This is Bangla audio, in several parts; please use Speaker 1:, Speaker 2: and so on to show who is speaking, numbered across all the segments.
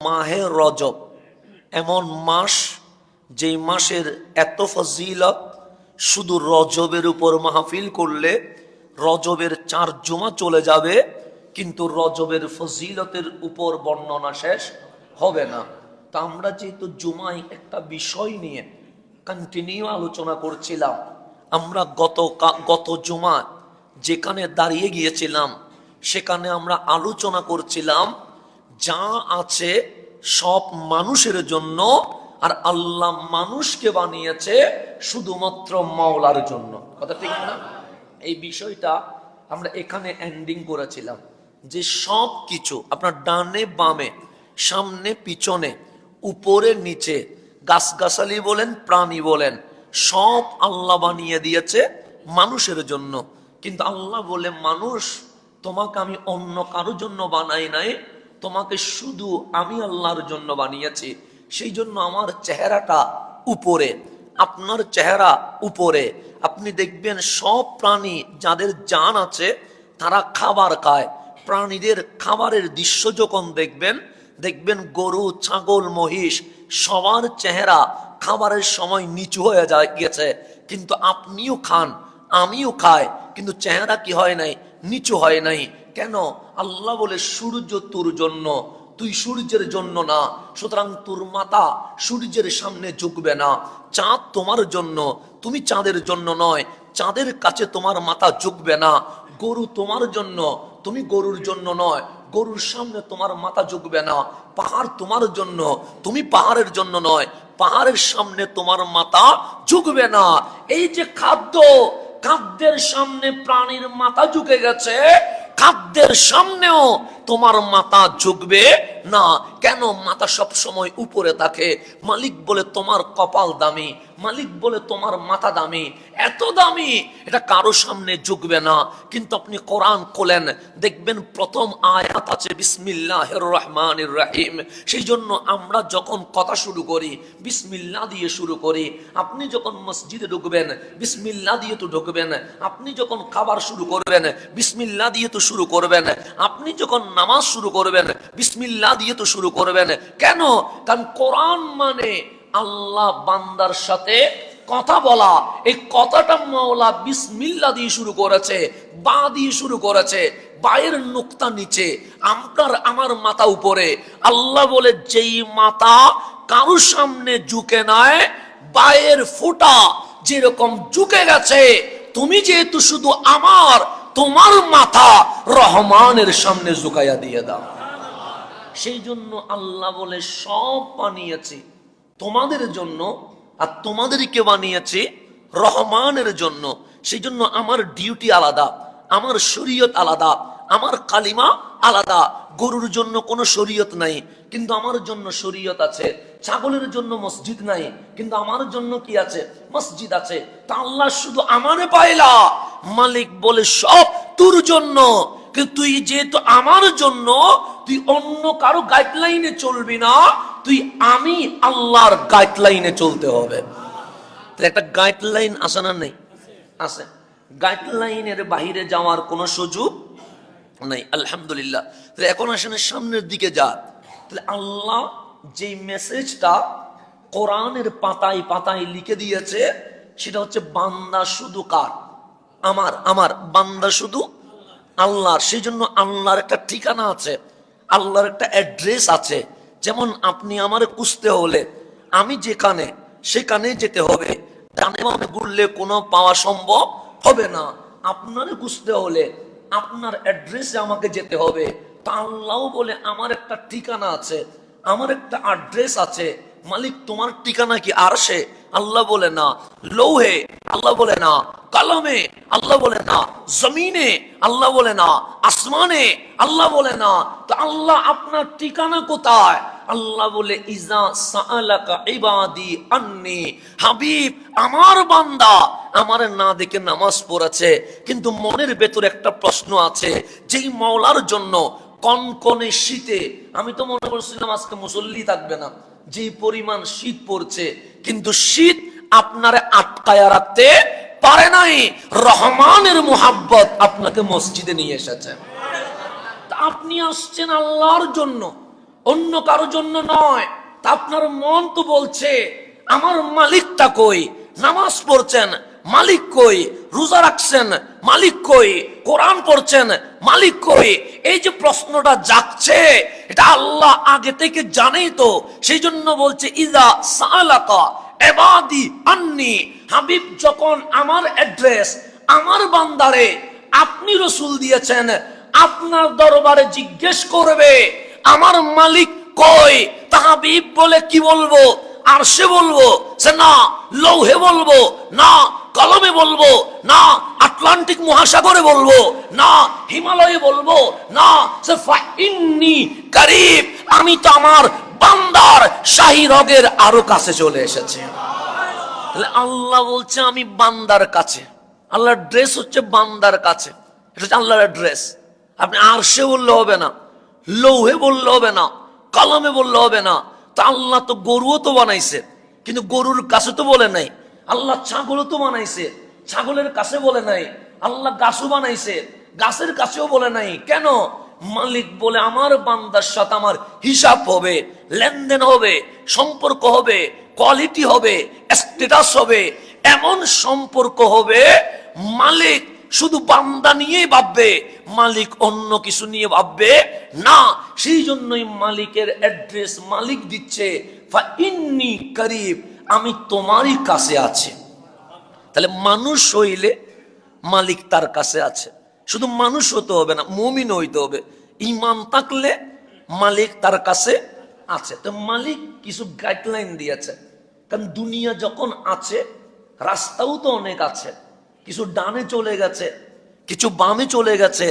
Speaker 1: মাহে রজব এমন মাস যেই মাসের এত ফজিলত, শুধু রজবের উপর মাহফিল করলে রজবের 4 জুমা চলে যাবে, কিন্তু রজবের ফজিলতের উপর বর্ণনা শেষ হবে না। তা আমরা যেহেতু জুমায় একটা বিষয় নিয়ে কন্টিনিউ আলোচনা করছিলাম, আমরা গত জুমা যেখানে দাঁড়িয়ে গিয়েছিলাম সেখানে আমরা আলোচনা করছিলাম যা আছে সব মানুষের জন্য, আর আল্লাহ মানুষকে বানিয়েছে শুধুমাত্র মাওলার জন্য। কথা ঠিক না? এই বিষয়টা আমরা এখানে এন্ডিং করেছিলাম যে সব কিছু আপনার ডানে বামে, সামনে পিছনে, উপরে নিচে, গাছগাছালি বলেন প্রাণী বলেন, সব আল্লাহ বানিয়ে দিয়েছে মানুষের জন্য। কিন্তু আল্লাহ বলে, মানুষ তোমাকে আমি অন্য কারোর জন্য বানাই নাই, তোমাকে শুধু আমি আল্লাহর জন্য বানিয়েছি। সেই জন্য আমার চেহারাটা উপরে, আপনার চেহারা উপরে। আপনি দেখবেন সব প্রাণী যাদের জান আছে তারা খাবার খায়। প্রাণীদের খাবারের দৃশ্য যখন দেখবেন গরু, ছাগল, মহিষ সবার চেহারা খাবারের সময় নিচু হয়ে গেছে, কিন্তু আপনিও খান, আমিও খাই, কিন্তু চেহারা কি হয় নাই? নিচু হয় নাই। কেন? আল্লাহ বলে, সূর্য তোর জন্য, তুই সূর্যের জন্য না, সুতরাং তোর মাথা সূর্যের সামনে ঝুঁকবে না। চাঁদ তোমার জন্য, তুমি চাঁদের জন্য নয়, চাঁদের কাছে তোমার মাথা ঝুঁকবে না। গরু তোমার জন্য, তুমি গরুর জন্য নয়, গরুর সামনে তোমার মাথা ঝুঁকবে না। পাহাড় তোমার জন্য, তুমি পাহাড়ের জন্য নয়, পাহাড়ের সামনে তোমার মাথা ঝুঁকবে না। এই যে খাদ্যের সামনে প্রাণীর মাথা ঝুঁকে গেছে, খাদ্যের সামনেও তোমার মাথা ঝুঁকবে না। কেন? মাথা সব সময় উপরে থাকে। মালিক বলে তোমার কপাল দামি, মালিক বলে তোমার মাথা দামি, এত দামি, এটা কারো সামনে ঝুঁকবে না। কিন্তু আপনি কোরআন খোলেন, দেখবেন প্রথম আয়াত আছে বিসমিল্লাহির রহমানির রহিম। সেই জন্য আমরা যখন কথা শুরু করি বিসমিল্লাহ দিয়ে শুরু করি। আপনি যখন মসজিদে ঢুকবেন বিসমিল্লাহ দিয়ে তো ঢুকবেন, আপনি যখন খাবার শুরু করবেন বিসমিল্লাহ দিয়ে তো শুরু করবেন, আপনি যখন নামাজ শুরু করবেন বিসমিল্লাহ দিয়ে তো শুরু করবেন। কেন? কারণ কোরআন মানে আল্লাহ বান্দার সাথে কথা বলা। এই কথাটা মাওলা বিসমিল্লাহ দিয়ে শুরু করেছে, বা দিয়ে শুরু করেছে, বায়ের নুকতা নিচে, আমার মাথা উপরে। আল্লাহ বলে, যেই মাথা কারোর সামনে ঝুঁকে নয়, বায়ের ফোঁটা যেরকম ঝুঁকে গেছে, তুমি যেহেতু শুধু আমার, তোমার মাথা রহমানের সামনে ঝুঁকাইয়া দিয়ে দাও। সেই জন্য আল্লাহ বলে, সব বানিয়েছি তোমাদের জন্য, আর তোমাদেরকে বানিয়েছি রহমানের জন্য। সেই জন্য আমার ডিউটি আলাদা, আমার শরীয়ত আলাদা, আমার কালিমা আলাদা। গরুর জন্য কোনো শরীয়ত নাই, কিন্তু আমার জন্য শরীয়ত আছে। ছাগলের জন্য মসজিদ নাই, কিন্তু আমার জন্য কি আছে? মসজিদ আছে। তা আল্লাহ শুধু আমারে পাইলা, মালিক বলে সব তোর জন্য। কিন্তু তুই যেহেতু আমার জন্য, তুই অন্য কারো গাইডলাইনে চলবি না, তুই আমি আল্লাহর গাইডলাইনে চলতে হবে। একটা গাইডলাইন আছে না? নেই? আছে। গাইডলাইনের বাহিরে যাওয়ার কোনো সুযোগ নাই। আলহামদুলিল্লাহ। এখন আসেন সামনের দিকে যা। তাহলে আল্লাহ যে মেসেজটা কোরআনের পাতায় পাতায় লিখে দিয়েছে, সেটা হচ্ছে বান্দা শুধু কার? আমার বান্দা শুধু আল্লাহর। সেই জন্য আল্লাহর একটা ঠিকানা আছে, আল্লাহর একটা অ্যাড্রেস আছে। যেমন আপনি আমারে খুঁজতে হলে আমি যেখানে সেখানে যেতে হবে, ডানে বামে ঘুরলে কোনো পাওয়া সম্ভব হবে না। আপনারে খুঁজতে হলে আপনার অ্যাড্রেসে আমাকে যেতে হবে। তা আল্লাহ বলে, আমার একটা ঠিকানা আছে, আমার একটা অ্যাড্রেস আছে। মালিক তোমার ঠিকানা কি আরশে? আল্লাহ বলে না। লৌহে? আল্লাহ বলে না। কলমে? আল্লাহ বলে না। জমিনে? আল্লাহ বলে না। আসমানে? আল্লাহ বলে না। তো আল্লাহ আপনার ঠিকানা কোথায়? আল্লাহ বলে, ইজা সাআলাকা ইবাদি আন্নি, হাবিব আমার বান্দা আমার না দেখে নামাজ পড়েছে, কিন্তু মনের ভেতরে একটা প্রশ্ন আছে, যেই মাওলার জন্য কনকনে শীতে, আমি তো মনে করছিলাম আজকে মুসল্লি থাকবে না, যে পরিমাণ শীত পড়ছে, কিন্তু শীত আপনারে আটকায়া রাখতে পারে নাই। রহমানের মুহাব্বত আপনাকে মসজিদে নিয়ে এসেছে। আপনি আসছেন আল্লাহর জন্য, অন্য কারো জন্য নয়। তা আপনার মন তো বলছে আমার মালিকটা কই? নামাজ পড়ছেন, মালিক কই? রোজা রাখছেন, মালিক কই? কোরআন পড়ছেন, মালিক কই? এই যে প্রশ্নটা জাগছে, এটা আল্লাহ আগে থেকে জানেই তো। সেই জন্য বলছে ইজা সালাকা ইবাদি আন্নি, হাবিব যখন আমার অ্যাড্রেস, আমার বান্দারে আপনি রসুল দিয়েছেন, আপনার দরবারে জিজ্ঞেস করবে আমার মালিক কই, তা হাবিব বলে কি বলবো? আরশে বলবো সে না, লৌহে বলবো না, কলমে বলবো না, আটলান্টিক মহাসাগরে বলবো না, হিমালয়ে বলবো না, সে ফাইন্নি করিব, আমি তো আমার বান্দার শাহী রগের আরো কাছে চলে এসেছে। তাহলে আল্লাহ বলছে আমি বান্দার কাছে। আল্লাহর ড্রেস হচ্ছে বান্দার কাছে, এটা হচ্ছে আল্লাহর ড্রেস। আপনি আরশে বললে হবে না, লৌহে বললে হবে না, কলমে বললে হবে না। তা আল্লাহ তো গরুও তো বানাইছে, কিন্তু গরুর কাছে তো বলে নাই। আল্লাহ ছাগলও তো বানাইছে, ছাগলের কাছে বলে নাই। আল্লাহ গাছও বানাইছে, গাছের কাছেও বলে নাই। কেন? মালিক বলে আমার বান্দার সাথে আমার হিসাব হবে, লেনদেন হবে, সম্পর্ক হবে, কোয়ালিটি হবে, স্ট্যাটাস হবে। এমন সম্পর্ক হবে মালিক শুধু বান্দা নিয়েই ভাববে, মালিক অন্য কিছু নিয়ে ভাববে না। সেই জন্যই মালিকের অ্যাড্রেস মালিক দিচ্ছে, ফাইন্নি করিব, আমি তোমারই কাছে আছি। তাহলে মানুষ হইলে মালিক তার কাছে আছে। শুধু মানুষ হতে হবে না, মুমিন হইতে হবে। ঈমান থাকলে মালিক তার কাছে আছে। তো মালিক কিছু গাইডলাইন দিয়েছে, কারণ দুনিয়া যখন আছে রাস্তাও তো অনেক আছে। কিছু ডানে চলে গেছে, কিছু বামে চলে গেছে,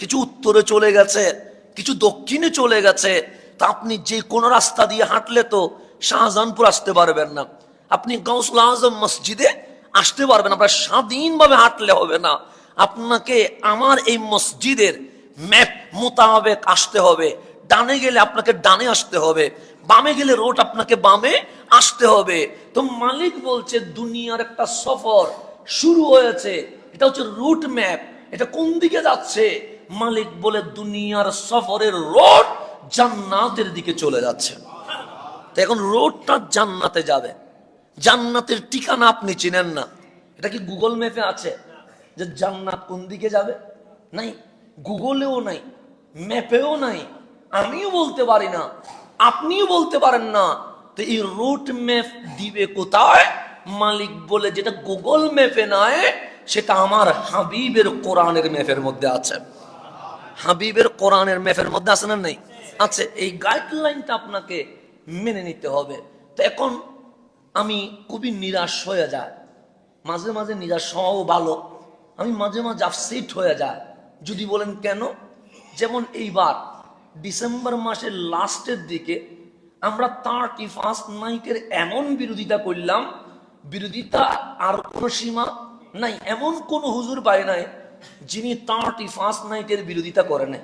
Speaker 1: কিছু উত্তরে চলে গেছে, কিছু দক্ষিণে চলে গেছে। তা আপনি যে কোনো রাস্তা দিয়ে হাঁটলে তো শাহজাহানপুর আসতে পারবেন না, আপনি গাউসুল আজম মসজিদে আসতে পারবেন না। আপনার স্বাধীনভাবে হাঁটলে হবে না, আপনাকে আমার এই মসজিদের ম্যাপ মোতাবেক আসতে হবে। ডানে গেলে আপনাকে ডানে আসতে হবে, বামে গেলে রোড আপনাকে বামে আসতে হবে। তো মালিক বলছে দুনিয়ার একটা সফর শুরু হয়েছে, এটা হচ্ছে রুট ম্যাপ, এটা কোন দিকে যাচ্ছে? মালিক বলে দুনিয়ার সফরের রোড জান্নাতের দিকে চলে যাচ্ছে। তো এখন রোডটা জান্নাতে যাবে, জান্নাতের ঠিকানা আপনি চিনেন না। এটা কি গুগল ম্যাপে আছে যে জান্নাত কোন দিকে যাবে? নাই, গুগলেও নাই, ম্যাপেও নাই, আমিও বলতে পারি না, আপনিও বলতে পারেন না। তো এই রুট ম্যাপ দিবে কোথায়? মালিক বলে যেটা গুগল ম্যাপে নাই, সেটা আমার হাবিবের কোরআনের ম্যাপের মধ্যে আছে। হাবিবের কোরআনের ম্যাপের মধ্যে আছে না? নেই, আছে। এই গাইডলাইনটা আপনাকে মেনে নিতে হবে। তো এখন আমি খুবই নিরাশ হয়ে যায়, মাঝে মাঝে নিরাশ হওয়াও ভালো। আমি মাঝে মাঝে আপসেট হয়ে যায়। যদি বলেন কেন? যেমন এইবার ডিসেম্বর মাসের লাস্টের দিকে আমরা 31st নাইটের এমন বিরোধিতা করলাম, বিরোধিতা আর কোনো সীমা নাই। এমন কোন হুজুর পায় নাই যিনি 31st নাইটের বিরোধিতা করে নাই,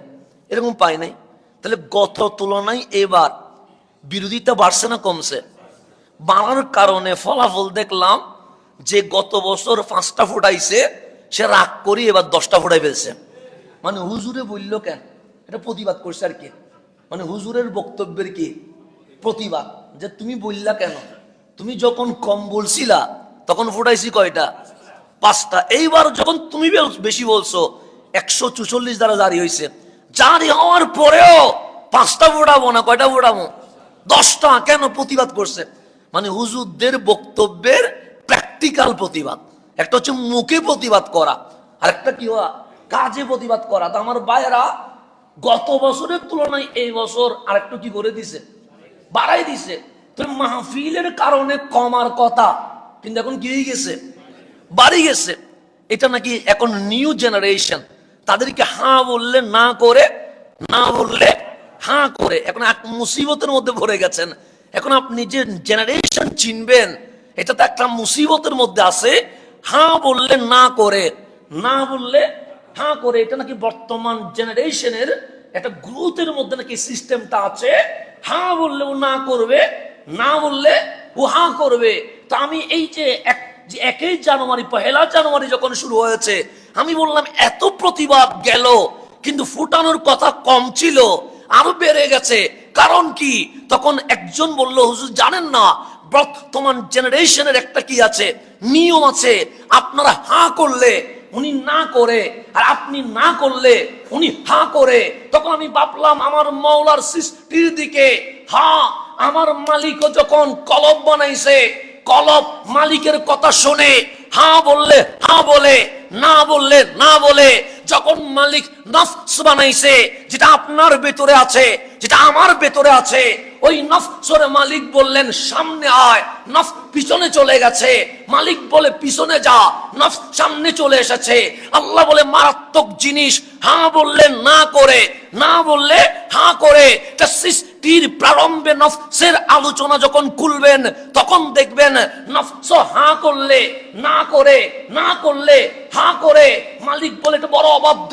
Speaker 1: এরকম পায় নাই। তাহলে গত তুলনায় এবার বিরোধিতা বাড়ছে না কমছে? বাড়ার কারণে ফলাফল দেখলাম যে গত বছর 5টা ফুটাইছে, সে রাগ করি এবার 10টা ফুটাই ফেলছে। মানে হুজুরে বলল কেন, এটা প্রতিবাদ করছে আর কি। মানে হুজুরের বক্তব্যের কি প্রতিবাদ, যে তুমি বললা কেন? তুমি যখন কম বলছিলা তখন ফুটাইছি কয়টা? 5টা। এইবার যখন তুমি বেশি বলছো, 144 দ্বারা জারি হয়েছে, জারি হওয়ার পরেও 5টা ফুটাবো না, কয়টা ফুটাবো? 10টা। কেন? প্রতিবাদ করছে। মানে হুজুরদের বক্তব্যের প্র্যাকটিক্যাল প্রতিবাদ। একটা হচ্ছে মুখে প্রতিবাদ করা, আর একটা কি হওয়া কাজে প্রতিবাদ করা। তো আমার ভাইয়েরা গত বছরের তুলনায় এই বছর আরেকটু কি করে দিছে, বাড়াই দিছে। তো মাহফিলের কারণে কমার কথা, কিন্তু এখন কি হয়ে গেছে, বাড়ি গেছে। এটা নাকি এখন নিউ জেনারেশন, তাদেরকে হ্যাঁ বললে না করে, না বললে হ্যাঁ করে, এখন এক মুসিবতের মধ্যে ভরে গেছেন। এখন আপনি যে জেনারেশন চিনবেন, এটা তো একটা মুসিবতের মধ্যে আছে। হ্যাঁ বললে না করে, না বললে হ্যাঁ করে, এটা নাকি বর্তমান জেনারেশনের একটা গ্রোথের মধ্যে নাকি সিস্টেমটা আছে। হ্যাঁ বললে ও না করবে, না বললে ও হ্যাঁ করবে। তো আমি এই যে 1 জানুয়ারি, 1 জানুয়ারি যখন শুরু হয়েছে, আমি বললাম এত প্রতিবাদ গেল, কিন্তু ফুটানোর কথা কম ছিল, আরো বেড়ে গেছে। কারণ কি? তখন একজন বলল, হুজুর জানেন না, বর্তমান জেনারেশনের একটা কি আছে, নিয়ম আছে, আপনারা হাঁ করলে উনি না করে, আর আপনি না করলে উনি হাঁ করে। তখন আমি ভাবলাম আমার মাওলার সৃষ্টির দিকে, হ্যাঁ আমার মালিকও যখন কলব বানাইছে, কলব মালিকের কথা শুনে হ্যাঁ বললে হ্যাঁ বলে, না বললে না বলে। যখন মালিক নফস বানাইছে, যেটা আপনার ভেতরে আছে, যেটা আমার ভেতরে আছে, ওই নফসের মালিক বললেন সামনে আয়, নফস পিছনে চলে গেছে। মালিক বলে পিছনে যা, নফস সামনে চলে এসেছে। আল্লাহ বলে মারাত্মক জিনিস, হ্যাঁ বললে না করে, না বললে হ্যাঁ করে। তা সৃষ্টির প্রারম্ভে নফসের আলোচনা যখন খুলবেন, তখন দেখবেন নফস হ্যাঁ করলে না করে, না করলে হ্যাঁ করে। মালিক বলে এটা বড় অবাধ্য,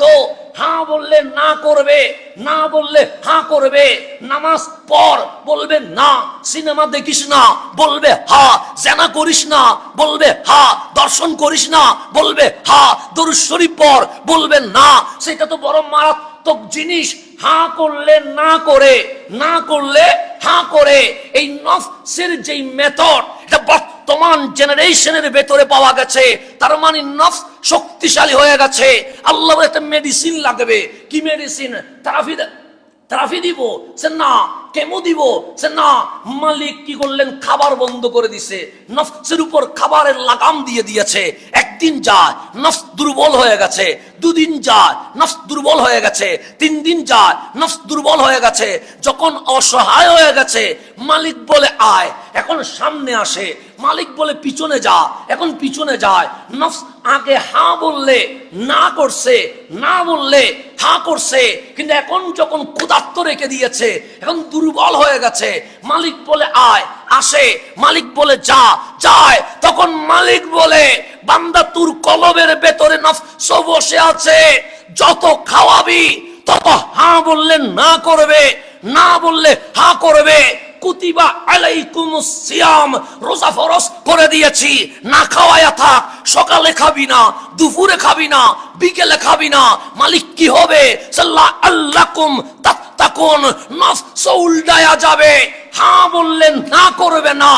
Speaker 1: হ্যাঁ বললে না করবে, না বললে হ্যাঁ করবে। নামাজ পড়, বলবে না। সিনেমা দেখিস না, বলবে হ্যাঁ। জেনা করিস না, বলবে হ্যাঁ। দর্শন করিস না, বলবে হ্যাঁ। দরুদ শরীফ পড়, বলবে না। সেটা তো বড় মারাত্মক জিনিস। হ্যাঁ করলে না করে, না করলে হ্যাঁ করে। এই নফসের যেই মেথড, এটা বর্তমান জেনারেশনের ভেতরে পাওয়া গেছে। তার মানে নফস শক্তিশালী হয়ে গেছে। আল্লাহ একটা মেডিসিন লাগবে। কি মেডিসিন? থেরাপি দিব, সে না। কেমো দিব, সে না। মালিক কি করলেন? খাবার বন্ধ করে দিছে, নফসের উপর খাবারের লাগাম দিয়ে দিয়েছে। একদিন যায়, নফস দুর্বল হয়ে গেছে। দুদিন যায়, নফস দুর্বল হয়ে গেছে। 3 দিন যায়, নফস দুর্বল হয়ে গেছে। যখন অসহায় হয়ে গেছে, মালিক বলে আয়, এখন সামনে আসে। মালিক বলে পিছনে যা, এখন পিছনে যায়। নফস আগে হ্যাঁ বললে না করছে, না বললে হ্যাঁ করছে। কিন্তু এখন যখন ক্ষুধার্ত রেখে দিয়েছে, এখন দুর্বল হয়ে গেছে। মালিক বলে আয়, আসে। মালিক বলে যা, যায়। তখন মালিক বলে বান্দা তোর কলবের ভেতরে নফস বসে আছে, যত খাওয়াবি তত হ্যাঁ বললে না করবে, না বললে হ্যাঁ করবে। কুতিবা আলাইকুমুস সিয়াম, রোজা ফরজ করে দিয়েছি, না খাওয়ায়া থাক। সকালে খাবি না, দুপুরে খাবি না, বিকেলে খাবি না। মালিক কি হবে? সাল্লাল্লাকুম তাত্তাকুন, নফস উল্টায়া যাবে। হ্যাঁ বললে না করবে না,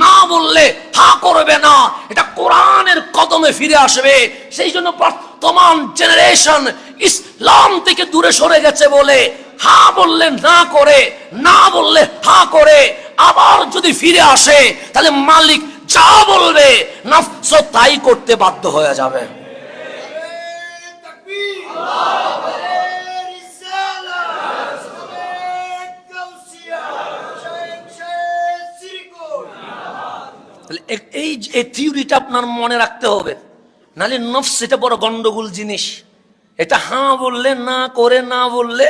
Speaker 1: না বললে হ্যাঁ করবে না। এটা কোরআনের কদমে ফিরে আসবে। সেই জন্য বর্তমান জেনারেশন ইসলাম থেকে দূরে সরে গেছে বলে হ্যাঁ বললে না করে, না বললে হ্যাঁ করে। আবার যদি ফিরে আসে, তাহলে মালিক যা বলবে নফস তাই করতে বাধ্য হয়ে যাবে। এই থিওরিটা আপনার মনে রাখতে হবে, নাহলে নফস এটা বড় গন্ডগোল জিনিস। এটা হ্যাঁ বললে না করে, না বললে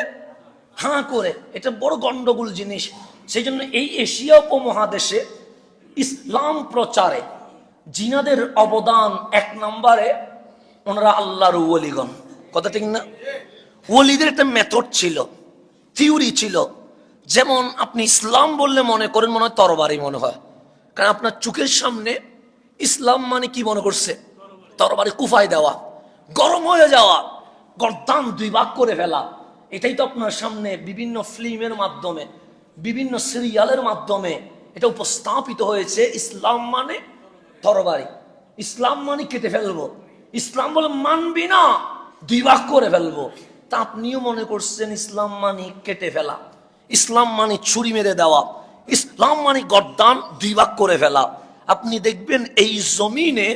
Speaker 1: হ্যাঁ করে, এটা বড় গন্ডগোল জিনিস। সেই জন্য এই এশিয়া উপমহাদেশে ইসলাম প্রচারে জিনাদের অবদান 1 নম্বরে, ওনারা আল্লাহর ওলিগণ। কথা ঠিক না? ওলিদের একটা মেথড ছিল, থিওরি ছিল। যেমন আপনি ইসলাম বললে মনে করেন মনে হয় তরবারি মনে হয়, কারণ আপনার চোখের সামনে ইসলাম মানে কি মনে করছে? তরবারি কুফায় দেওয়া, গরম হয়ে যাওয়া, গর্দান 2 ভাগ করে ফেলা। এটাই তো আপনার সামনে বিভিন্ন ফিল্মের মাধ্যমে, বিভিন্ন সিরিয়ালের মাধ্যমে এটা উপস্থাপিত হয়েছে। ইসলাম মানে তরবারি, ইসলাম মানে কেটে ফেলবো, ইসলাম বলে মানবি না 2 ভাগ করে ফেলবো। তা আপনিও মনে করছেন ইসলাম মানে কেটে ফেলা, ইসলাম মানে ছুরি মেরে দেওয়া, ইসলাম মানে গর্দান 2 ভাগ করে ফেলা। আপনি দেখবেন এই জমিনে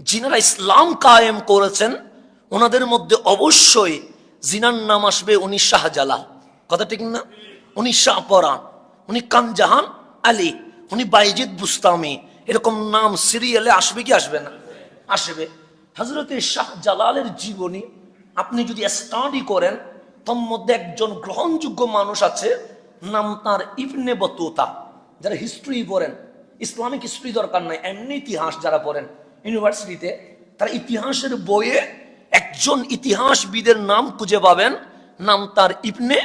Speaker 1: যিনারা ইসলাম কায়েম করেছেন, ওনাদের মধ্যে অবশ্যই জিনার নাম আসবে উনি শাহজালাল। কথা ঠিক না? উনি শাহপরান, উনি কানজাহান আলী, উনি বাইজিদ বুস্তামি, এরকম নাম সিরিয়ালে আসবে কি আসবে না? আসবে। হযরতে শাহজালালের জীবনী আপনি যদি স্টাডি করেন, তার মধ্যে একজন গ্রহণযোগ্য মানুষ আছে, নাম তার ইবনে বতুতা। যারা হিস্ট্রি পড়েন, ইসলামিক হিস্ট্রি দরকার নাই, এমনি ইতিহাস যারা পড়েন ইউনিভার্সিটিতে, তারা ইতিহাসের বইয়ে একজন ইতিহাসবিদের নাম খুঁজে পাবেন, নাম তার ইবনে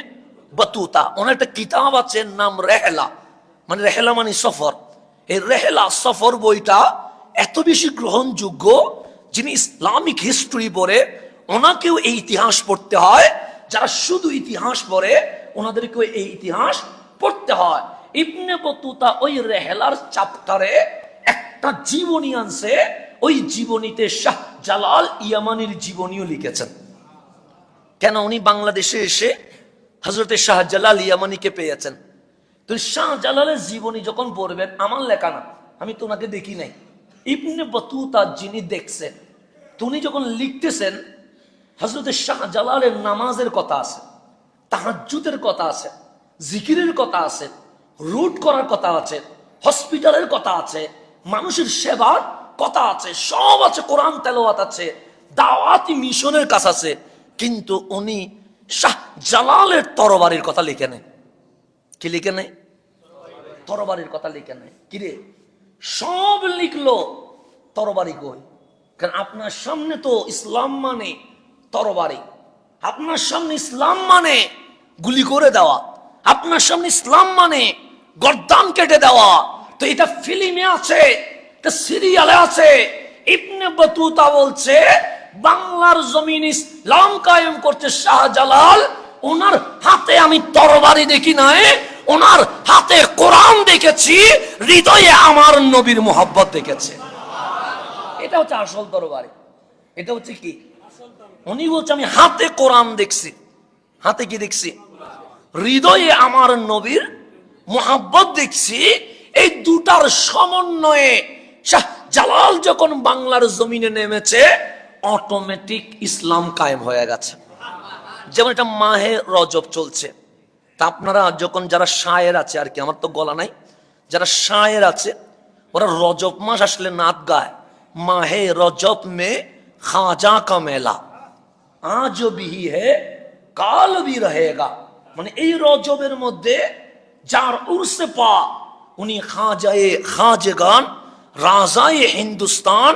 Speaker 1: বতুতা। ওনার একটা কিতাব আছে নাম রেহলা, মানে রেহলা মানে সফর। এই রেহলা সফর বইটা এত বেশি গ্রহণযোগ্য, যিনি ইসলামিক হিস্ট্রি পড়ে ওনাকেও এই ইতিহাস পড়তে হয়। যারা শুধু ইতিহাস পড়ে ওনাদেরকেও এই ইতিহাস পড়তে হয়। ইবনে বতুতা ওই রেহেলার চ্যাপ্টারে একটা জীবনী আনছে, ওই জীবনীতে শাহ জালাল ইয়ামানির জীবনীও লিখেছেন। কেন? উনি বাংলাদেশে এসে হযরতে শাহ জালাল ইয়ামানিকে পেয়েছেন। তো শাহ জালালের জীবনী যখন পড়বেন, আমার লেখা না, আমি তো ওনাকে দেখি নাই, ইবনে বতুতা যিনি দেখছেন, উনি যখন লিখতেছেন, হযরতে শাহ জালালের নামাজের কথা আছে, তাহাজ্জুদের কথা আছে, জিকিরের কথা আছে, রুট করার কথা আছে, হসপিটালের কথা আছে, মানুষের সেবার কথা আছে, সব আছে, কোরআন তেলাওয়াত আছে, দাওয়াতি মিশনের কাজ আছে। কিন্তু উনি শাহ জালালের তরবারির কথা লিখে নেয়। কি লিখে নেয়? তরবারির কথা লিখে নেয়। কিরে, সব লিখলো, তরবারি কই? কারণ আপনার সামনে তো ইসলাম মানে তরবারি, আপনার সামনে ইসলাম মানে গুলি করে দেওয়া, আপনার সামনে ইসলাম মানে গর্দান কেটে দেওয়া। তো এটা ফিল্মে আছে, এটা সিরিয়ালে আছে। ইবনে বতুতা বলছে বাংলার জমিন ইসলাম কায়েম করতে শাহজালাল, ওনার হাতে আমি তরবারি দেখি নাই, ওনার হাতে কোরআন দেখেছি, হৃদয়ে আমার নবীর মোহাব্বত দেখেছে। এটা হচ্ছে আসল তরবারি। এটা হচ্ছে কি? উনি বলছে আমি হাতে কোরআন দেখছি। হাতে কি দেখছি? হৃদয়ে আমার নবীর মোহাব্বত দেখছি। এই দুটার সমন্বয়ে শাহ জালাল যখন বাংলার জমিনে নেমেছে, অটোমেটিক ইসলাম কায়েম হয়ে গেছে। যেমন এটা মাহে রজব চলছে, তা আপনারা যখন যারা শায়ের আছে আর কি, আমার তো গলা নাই, যারা শায়ের আছে ওরা রজব মাস আসলে নাত গায়, মাহে রজব মে খাজা কা মেলা, আজ বিহি হে কাল ভি রহেগা। মানে এই রজবের মধ্যে যার উর্সে পা, উনি খাজায়ে খাজগান, রাজায়ে হিন্দুস্তান,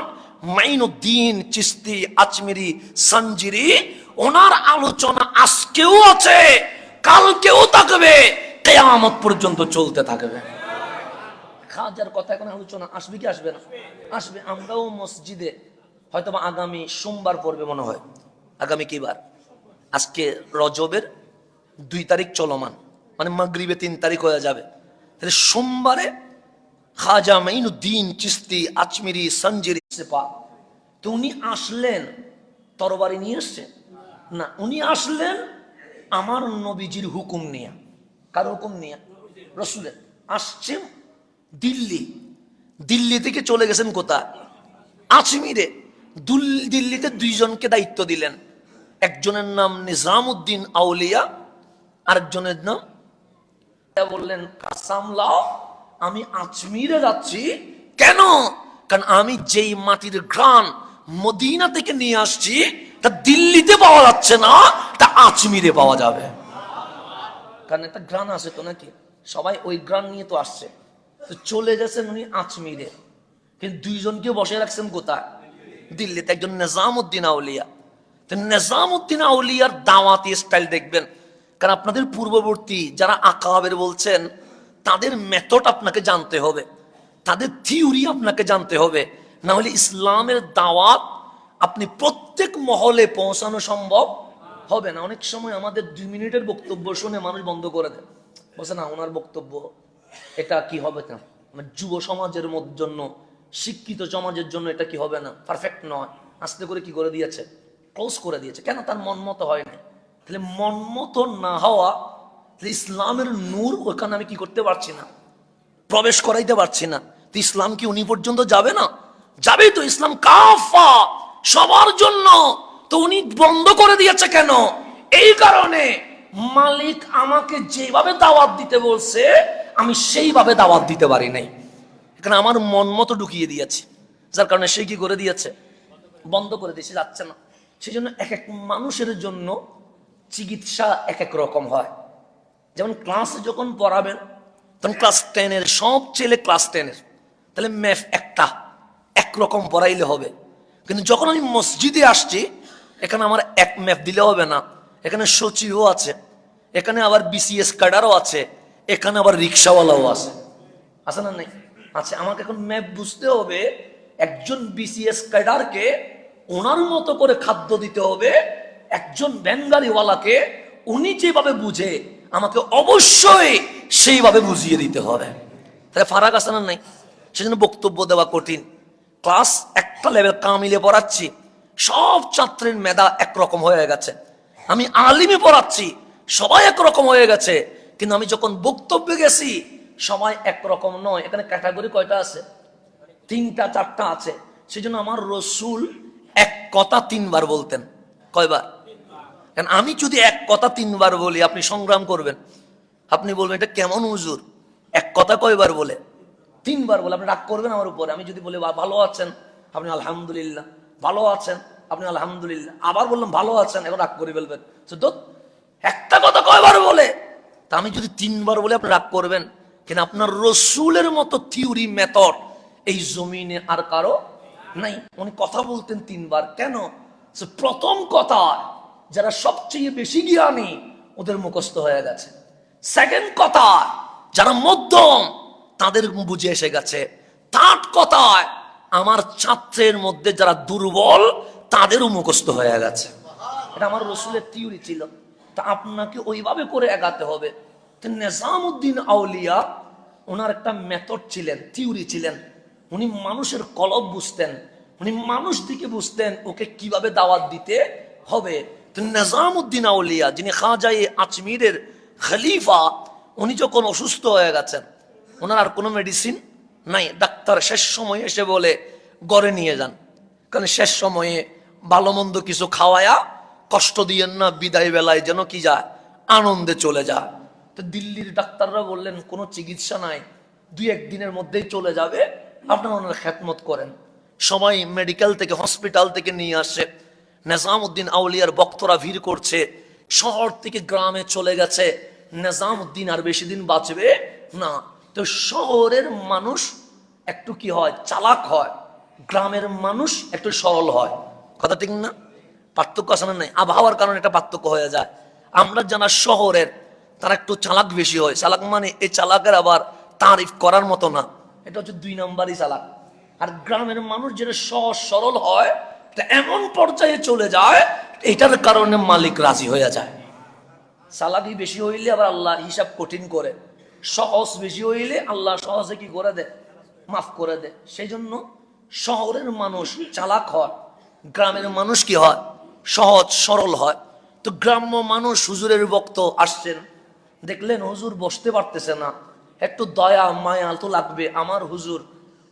Speaker 1: মাইনুদ্দিন চিস্তি আজমেরি সঞ্জিরি, ওনার আলোচনা আজকেও আছে, কালকেও থাকবে, কিয়ামত পর্যন্ত চলতে থাকবে। খাজার কথা এখন আলোচনা আসবে কি আসবে না? আসবে। আমরাও মসজিদে হয়তো আগামী সোমবার পড়বে মনে হয়। আগামী কি বার? আজকে রজবের 2 তারিখ চলমান, মানে মাগরিবে 3 তারিখ হয়ে যাবে। তাহলে সোমবারে খাজা মাইনুদ্দিন চিস্তি আজমেরি সঞ্জিরি সেপা, তো উনি আসলেন তরবারি নিয়ে এসছেন না, উনি আসলেন আমার নবীজির হুকুম নিয়ে। কার হুকুম নিয়ে? রসুলের। আসছেন দিল্লি, দিল্লি থেকে চলে গেছেন কোথায়? আজমিরে। দিল্লিতে 2 জনকে দায়িত্ব দিলেন, একজনের নাম নিজামউদ্দিন আউলিয়া, আরেকজনের নাম, বললেন কাসাম লাও, আমি আজমিরে যাচ্ছি। কেন? কারণ আমি যেই মাটির ঘ্রাণ মদিনা থেকে নিয়ে আসছি, তা দিল্লিতে পাওয়া যাচ্ছে না, তা আজমিরে পাওয়া যাবে। কারণ একটা ঘ্রাণ আছে তো নাকি, সবাই ওই ঘ্রাণ নিয়ে তো আসছে। তো চলে গেছেন উনি আজমিরে, কিন্তু 2 জনকে বসে রাখছেন কোথায়? দিল্লিতে। একজন নিজামউদ্দিন আউলিয়া। তো নিজামউদ্দিন আউলিয়ার দাওয়াতি স্টাইল দেখবেন, কারণ আপনাদের পূর্ববর্তী যারা আকাবের বলছেন, তাদের মেথড আপনাকে জানতে হবে, তাদের থিওরি আপনাকে জানতে হবে, না হলে ইসলামের দাওয়াত আপনি প্রত্যেক মহলে পৌঁছানো সম্ভব হবে না। অনেক সময় আমাদের 2 মিনিটের বক্তব্য শুনে মানুষ বন্ধ করে দেয়, বলছে না ওনার বক্তব্য এটা কি হবে না, মানে যুব সমাজের জন্য, শিক্ষিত সমাজের জন্য এটা কি হবে না, পারফেক্ট নয়, আস্তে করে কি করে দিয়েছে, ক্লোজ করে দিয়েছে। কেন? তার মন মতো হয় না। তাহলে মন মতো না হওয়া, ইসলামের নূর ওখানে আমি কি করতে পারছি না, প্রবেশ করাইতে পারছি না। তো ইসলাম কি উনি পর্যন্ত যাবে না? যাবে তো। ইসলাম কাফা, সবার জন্য। তো উনি বন্ধ করে দিয়েছে কেন? এই কারণে মালিক আমাকে যেভাবে দাওয়াত দিতে বলছে, আমি সেইভাবে দাওয়াত দিতে পারি নাই, এখানে আমার মন মতো ঢুকিয়ে দিয়েছে, যার কারণে সে কি করে দিয়েছে, বন্ধ করে দিয়েছে, যাচ্ছে না। সেই জন্য এক এক মানুষের জন্য চিকিৎসা এক এক রকম হয়। যেমন ক্লাসে যখন পড়াবেন, তখন ক্লাস 10-এর সব ছেলে ক্লাস 10-এর, তাহলে ম্যাথ একটা একরকম পড়াইলে হবে। কিন্তু যখন আমি মসজিদে আসছি, এখানে আমার এক ম্যাথ দিলে হবে না, এখানে সচিবও আছে, এখানে আবার বিসিএস ক্যাডারও আছে, এখানে আবার রিক্সাওয়ালাও আছে। আছে না? নাই আছে। আমাকে এখন ম্যাপ বুঝতে হবে, একজন বিসিএস ক্যাডারকে ওনার মতো করে খাদ্য দিতে হবে, একজন ব্যাঙ্গালিওয়ালাকে উনি যেভাবে বুঝে আমাকে অবশ্যই সেইভাবে বুঝিয়ে দিতে হবে। তাহলে ফারাক আছে না নাই? সেজন্য বক্তব্য দেওয়া কঠিন। ক্লাস একটা লেভেল কামিলে পড়াচ্ছি, সব ছাত্রের মেধা একরকম হয়ে গেছে। আমি আলিমে পড়াচ্ছি, সবাই একরকম হয়ে গেছে। কিন্তু আমি যখন বক্তব্যে গেছি, সবাই একরকম নয়। এখানে ক্যাটাগরি কয়টা আছে? 3টা 4টা আছে। সেজন্য আমার রসুল এক কথা 3বার বলতেন। কয়বার? কারণ আমি যদি এক কথা 3বার বলি, আপনি সংগ্রাম করবেন। আপনি বলবেন এটা কেমন হুজুর, এক কথা কয়বার বলে? 3বার বলে। আপনি রাগ করবেন আমার উপরে। আমি যদি বলি ভালো আছেন, আপনি আলহামদুলিল্লাহ। ভালো আছেন, আপনি আলহামদুলিল্লাহ। আবার বললাম ভালো আছেন, এখন রাগ করে ফেলবেন। একটা কথা কয়বার বলে? তা আমি যদি 3বার বলে আপনি রাগ করবেন। কিন্তু আপনার রসুলের মতো থিওরি মেথড এই জমিনে আর কারো নাই। উনি কথা বলতেন 3বার। কেন? প্রথম কথা, যারা সবচেয়ে বেশি জ্ঞানী ওদের মুখস্থ হয়ে গেছে। সেকেন্ড কথা, যারা মধ্যম তাদের বুঝে এসে গেছে। থার্ড কথায়, আমার ছাত্রের মধ্যে যারা দুর্বল তাদেরও মুখস্থ হয়ে গেছে। এটা আমার রসুলের থিওরি ছিল। তা আপনাকে ওইভাবে করে এগাতে হবে। নিজামউদ্দিন আউলিয়া ওনার একটা মেথড ছিলেন, থিওরি ছিলেন। উনি মানুষের কলব বুঝতেন, উনি মানুষ দিকে বুঝতেন ওকে কিভাবে দাওয়াত দিতে হবে। নিজামউদ্দিন আউলিয়া, যিনি খাজায়ে আজমিরের খলিফা, উনি যখন অসুস্থ হয়ে গেছেন, ওনার আর কোনো মেডিসিন নাই। ডাক্তার শেষ সময়ে এসে বলে গড়ে নিয়ে যান, কারণ শেষ সময়ে ভালো মন্দ কিছু খাওয়ায়া কষ্ট দিয়েন না, বিদায় বেলায় যেন কি যায়, আনন্দে চলে যায়। তো দিল্লির ডাক্তাররা বললেন কোনো চিকিৎসা নাই, 2-1 দিনের মধ্যেই চলে যাবে, আপনারা ওনার খেদমত করেন। সবাই মেডিকেল থেকে, হসপিটাল থেকে নিয়ে আসে। নিজামউদ্দিন আউলিয়ার ভক্তরা ভিড় করছে, শহর থেকে গ্রামে চলে গেছে। নিজামউদ্দিন আর বেশি দিন বাঁচবে না। তো শহরের মানুষ একটু কি হয়, চালাক হয়, গ্রামের মানুষ একটু সরল হয়। কথা ঠিক না? পার্থক্য আছে না নাই? আবহাওয়ার কারণে একটা পার্থক্য হয়ে যায়। আমরা যারা শহরের, তারা একটু চালাক বেশি হয়। চালাক মানে এই চালাকের আবার তারিফ করার মতো না, এটা হচ্ছে 2 নাম্বারই চালাক। আর গ্রামের মানুষ যেটা সহজ সরল হয়, এমন পর্যায়ে চলে যায়, এটার কারণে মালিক রাজি হয়ে যায়। চালাকি বেশি হইলে আবার আল্লাহ হিসাব কঠিন করে, সহজ বেশি হইলে আল্লাহ সহজে কি করে দেয়, মাফ করে দেয়। সেই জন্য শহরের মানুষ চালাক হয়, গ্রামের মানুষ কি হয়, সহজ সরল হয়। তো গ্রাম্য মানুষ হুজুরের ভক্ত আসছেন, দেখলেন হুজুর বসতে পারতেছে না, একটু দয়া মায়া তো লাগবে। আমার হুজুর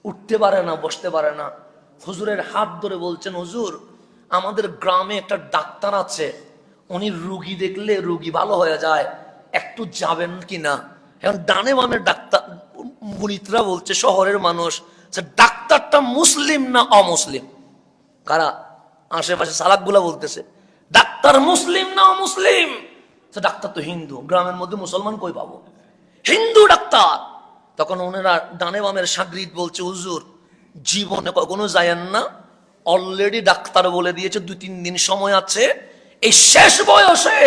Speaker 1: উঠতে পারে না, বসতে পারে না। হুজুরের হাত ধরে বলছেন, হুজুর আমাদের গ্রামে একটা ডাক্তার আছে, উনি রুগী দেখলে রুগী ভালো হয়ে যায়, একটু যাবেন কিনা? এখন ডানে বামে ডাক্তার মুরিদরা বলছে, শহরের মানুষ, ডাক্তারটা মুসলিম না অমুসলিম? কারা? আশেপাশে সালাকগুলা বলতেছে ডাক্তার মুসলিম না অমুসলিম? ডাক্তার তো হিন্দু, গ্রামের মধ্যে মুসলমান কই পাবো, হিন্দু ডাক্তার। তখন ওনারা ডানে বামের সাগরিদ বলছে, হুজুর জীবনে কখনো যায়েন না, অলরেডি ডাক্তার বলে দিয়েছে 2-3 দিন সময় আছে। এই শেষ বয়সে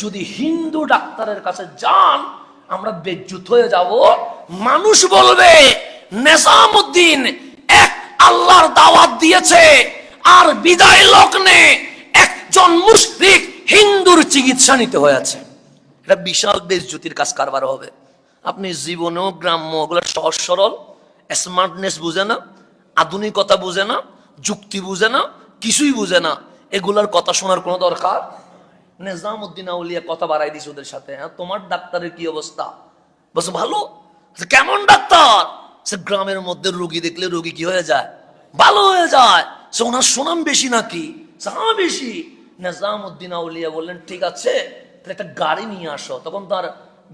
Speaker 1: যদি হিন্দু ডাক্তারের কাছে যান, আমরা বেজ্জুত হয়ে যাব। মানুষ বলবে নিজামউদ্দিন এক আল্লাহর দাওয়াত দিয়েছে, আর বিদায় লগ্নে একজন মুশরিক হিন্দুর চিকিৎসা নিতে হয়েছে। এটা বিশাল বেজ্জুতির কাজ কারবার হবে। আপনি জীবনেও গ্রাম্য ওগুলো সহজ সরল, স্মার্টনেস বুঝে না, আধুনিকতা বুঝে না, যুক্তি বুঝে না, কিছুই বুঝে না, এগুলার কথা শোনার কোনো দরকার। নিজামউদ্দিন আউলিয়া কথা বাড়াই দিছে ওদের সাথে। হ্যাঁ, তোমার ডাক্তারের কি অবস্থা? বলছে ভালো। কেমন ডাক্তার? সে গ্রামের মধ্যে রোগী দেখলে রোগী কি হয়ে যায়, ভালো হয়ে যায়। সে ওনার সুনাম বেশি নাকি? হ্যাঁ বেশি। নিজামউদ্দিন আউলিয়া বললেন ঠিক আছে, তাহলে একটা গাড়ি নিয়ে আসো। তখন তার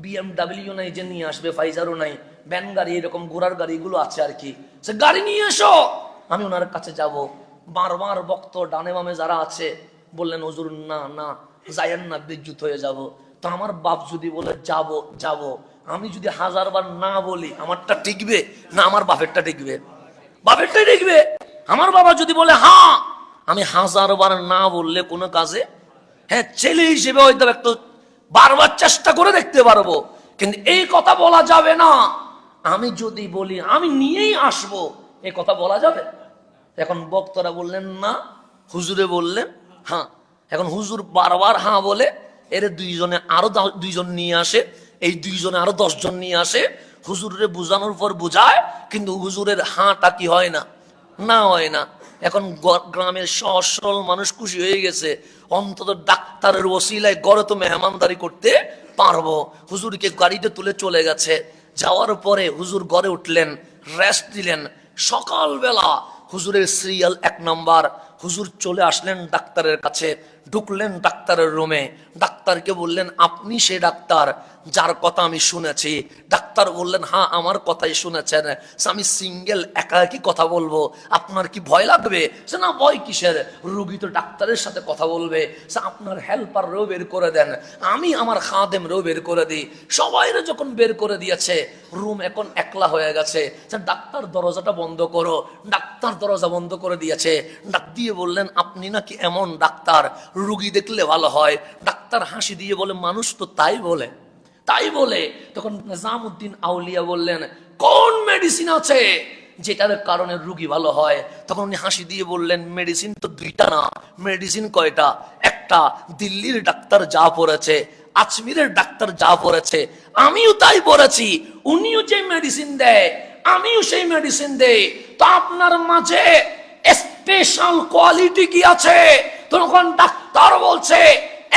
Speaker 1: BMW নাই যে নিয়ে আসবে, ফাইজারও নাই, ভ্যান গাড়ি, এরকম ঘোড়ার গাড়ি এগুলো আছে আর কি। সে গাড়ি নিয়ে এসো, আমি ওনার কাছে যাব। বারবার বক্ত ডানে বামে যারা আছে বললেন, হুজুর না না যাইয়েন না, বেজ্জুত হয়ে যাব। তো আমার বাপ যদি বলে যাব যাব, আমি যদি 1000 বার না বলি, আমারটা টিকবে না আমার বাপেরটা টিকবে? বাপেরটাই টিকবে। আমার বাবা যদি বলে হ্যাঁ, আমি 1000 বার না বললে কোনো কাজে, হ্যাঁ ছেলে হিসেবে হয়তো একটু বারবার চেষ্টা করে দেখতে পারবো, কিন্তু এই কথা বলা যাবে না। আমি যদি বলি আমি নিয়েই আসবো, এই কথা বলা যাবে? এখন বক্তারা বললেন না, হুজুরে বললেন হ্যাঁ। এখন হুজুর বারবার হ্যাঁ বলে এর দুইজনে আরো দুইজন নিয়ে আসে, এই দুইজনে আরো 10 জন নিয়ে আসে, হুজুরে বুঝানোর পর বুঝায়, কিন্তু হুজুরের হাঁটা কি হয় না, না হয় না। এখন গ্রামের সহজ সরল মানুষ খুশি হয়ে গেছে, অন্তত ডাক্তারের ওসিলায় গড়ে তো মেহমানদারি করতে পারবো। হুজুরকে গাড়িতে তুলে চলে গেছে, যাওয়ার পরে হুজুর ঘরে উঠলেন, রেস্ট দিলেন। সকালবেলা হুজুরের সিরিয়াল 1 নাম্বার। হুজুর চলে আসলেন ডাক্তারের কাছে, ঢুকলেন ডাক্তারের রুমে, ডাক্তারকে বললেন আপনি সে ডাক্তার যার কথা আমি শুনেছি? ডাক্তার বললেন হ্যাঁ, আমার কথাই শুনেছেন। আমি সিঙ্গেল একা একই কথা বলবো, আপনার কি ভয় লাগবে? সে না, ভয় কিসের, রুগী তো ডাক্তারের সাথে কথা বলবে। সে আপনার হেল্পার রও বের করে দেন, আমি আমার খাদেম রও বের করে দিই। সবাইরে যখন বের করে দিয়েছে, রুম এখন একলা হয়ে গেছে। ডাক্তার দরজাটা বন্ধ করো। ডাক্তার দরজা বন্ধ করে দিয়েছে। ডাক দিয়ে বললেন আপনি নাকি এমন ডাক্তার, রুগী দেখলে ভালো হয়। ডাক্তার হাসি দিয়ে বলে মানুষ তো তাই বলে, তাই বলে। তখন নিজামউদ্দিন আউলিয়া বললেন কোন মেডিসিন আছে যেটার কারণে রুগী ভালো হয়? তখন উনি হাসি দিয়ে বললেন মেডিসিন তো 2টা না। মেডিসিন কয়টা? একটা দিল্লির ডাক্তার যা পড়েছে, আজমিরের ডাক্তার যা পড়েছে, আমিও তাই পড়েছি। উনিও যে মেডিসিন দেয়, আমিও সেই মেডিসিন দেই। তো আপনার মাঝে স্পেশাল কোয়ালিটি কি আছে? তখন ডাক্তার বলছে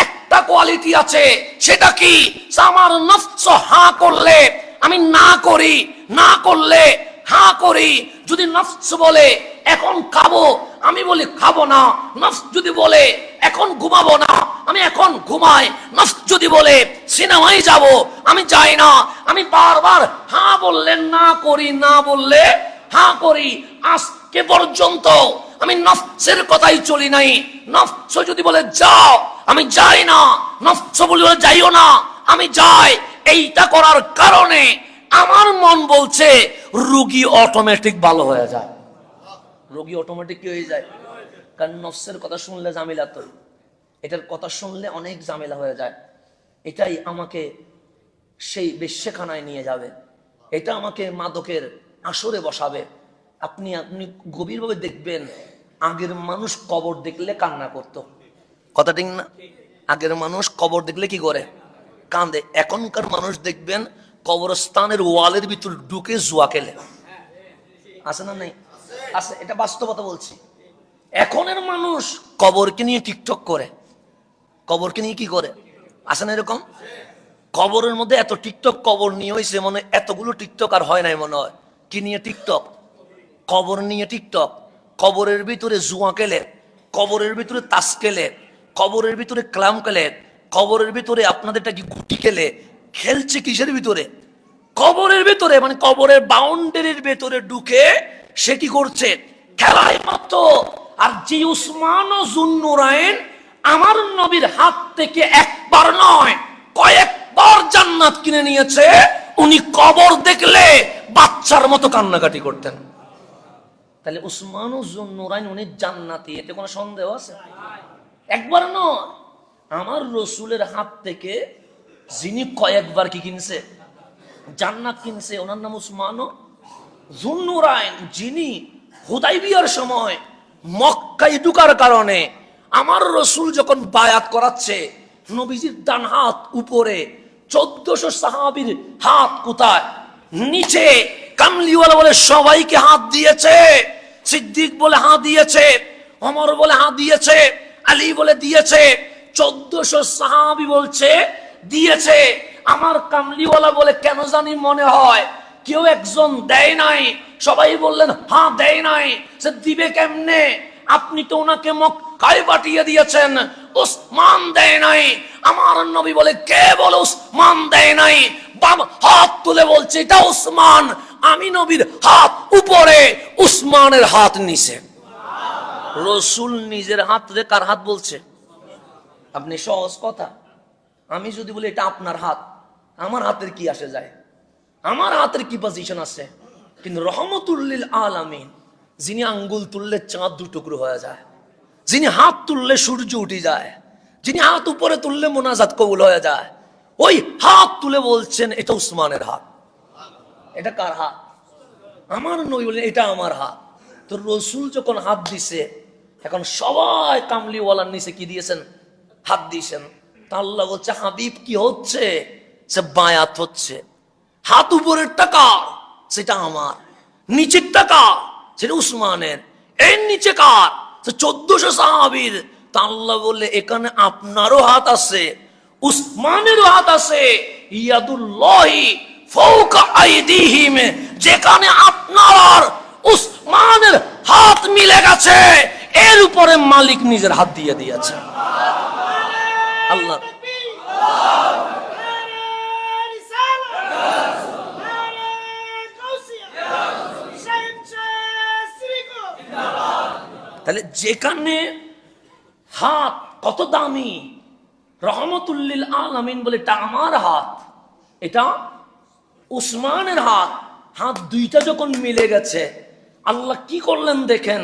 Speaker 1: একটা কোয়ালিটি আছে। সেটা কি? আমার নফস হা করলে আমি না করি, না করলে হা করি। যদি নফস বলে এখন খাবো, আমি বলি খাবো না। নফস যদি বলে এখন ঘুমাবো না, আমি এখন ঘুমাই। নফস যদি বলে সিনেমায় যাব, আমি যাই না। আমি বারবার হা বললে না করি, না বললে হা করি। আজকে পর্যন্ত আমি নফসের কথাই চলি নাই। নফস যদি বলে যাও, আমি যাই না। নফস বলে যাইও না, আমি যাই। এইটা করার কারণে আমার মন বলছে রোগী অটোমেটিক ভালো হয়ে যায়। রোগী অটোমেটিক কি হয়ে যায়? কারণ নফসের কথা শুনলে ঝামেলা, তো এটার কথা শুনলে অনেক ঝামেলা হয়ে যায়। এটাই আমাকে সেই বেশ্যখানায় নিয়ে যাবে, এটা আমাকে মাদকের আসরে বসাবে। আপনি গভীরভাবে দেখবেন, আগের মানুষ কবর দেখলে কান্না করতো, কথা ঠিক না? আগের মানুষ কবর দেখলে কি করে? কান্দে। এখনকার মানুষ দেখবেন কবরস্থানের ওয়ালের ভিতর ঢুকে জুয়া খেলে, আছে না? নাই, আছে। এটা বাস্তবতা বলছি। এখনের মানুষ কবরকে নিয়ে টিকটক করে, কবরকে নিয়ে কি করে, আছে না এরকম? কবরের মধ্যে এত টিকটক কবর নিয়ে হয়েছে, মনে এতগুলো টিকটক আর হয় নাই মনে হয়। কি নিয়ে টিকটক? কবর নিয়ে টিকটক। কবরের ভিতরে জুয়া খেলে, কবরের ভিতরে তাস খেলে, কবরের ভিতরে ক্লাম খেলে, কবরের ভিতরে আপনাদেরটা কি গুটি খেলে। খেলছে কিসের ভিতরে? কবরের ভিতরে, মানে কবরের বাউন্ডারির ভিতরে ঢুকে সে কি করছে? খেলায় মাত্র। আর যে উসমান ও জুন্নুরাইন আমার নবীর হাত থেকে একবার নয় কয়েকবার জান্নাত কিনে নিয়েছে, উনি কবর দেখলে বাচ্চার মতো কান্নাকাটি করতেন। তাহলে উসমান ও জুন্নুরাইন উনি জান্নাতি, এতে কোনো সন্দেহ আছে? একবার নয়, আমার রসুলের হাত থেকে যিনি কয়েকবার কি কিনছে, জান্নাত কিনছে, ওনার নাম উসমান ও জুন্নুরাইন। যিনি হুদাইবিয়ার সময় মক্কায় ঢুকার কারণে আমার রসুল যখন বায়াত করাচ্ছে, নবীজির ডান হাত উপরে, 1400 সাহাবীর হাত কোথায়? নিচে। কামলিওয়ালা বলে সবাইকে হাত দিয়েছে, সিদ্দিক বলে হাত দিয়েছে, ওমর বলে হাত দিয়েছে, আলী বলে দিয়েছে, 1400 সাহাবী বলছে দিয়েছে। আমার কামলিওয়ালা বলে কেন জানি মনে হয় কেউ একজন দেয় নাই। সবাই বললেন হ্যাঁ দেয় নাই। সে দিবে কেমনে? আপনি তো ওনাকে মক্কায় পাঠিয়ে দিয়েছেন, উসমান দেয় নাই। আমার নবী বলে কে বলে উসমান দেয় নাই? বাম হাত তুলে বলছে এটা উসমান। আমি নবীর হাত উপরে, উসমানের হাত নিচে। রসুল নিজের হাত তুলে কার হাত বলছে? আপনি সহজ কথা, আমি যদি বলি এটা আপনার হাত, আমার হাতের কি আসে যায়? আমার হাতের কি পজিশন আছে? কিন্তু রহমতুল্লিল আলামিন, যিনি আঙ্গুল তুললে চাঁদ 2 টুকরো হয়ে যায়, যিনি হাত তুললে সূর্য উঠে যায়, যিনি হাত উপরে তুললে মোনাজাত কবুল হয়ে যায়, ওই হাত তুলে বলছেন এটা উসমানের হাত। এটা কার হাত? আমার নবী বলেন এটা আমার হাত। তো রসুল যখন হাত দিছে, এখন সবাই কামলিওয়ালার নিচে কি দিয়েছেন? হাত দিয়েছেন। তা আল্লাহ বলছে হাবিব কি হচ্ছে? সে বায়াত হচ্ছে। হাত উপরের টাকা সেটা আমার, নিচের টাকা সেটা উসমানের, এর নিচে কার? 1400 সাহাবীর। তা আল্লাহ বললে এখানে আপনারও হাত আছে, উসমানেরও হাত আছে। ইয়াদুল্লাহি ফাওকা আইদিহিম, যেখানে আপনার উসমানের হাত মিলে গেছে এর উপরে মালিক নিজের হাত দিয়ে দিয়েছে। আল্লাহ তাহলে যেখানে হাত কত দামি, রহমতুল্লিল আলামিন বলে এটা আমার হাত, এটা উসমানের হাত। হাত দুইটা যখন মিলে গেছে আল্লাহ কি করলেন দেখেন,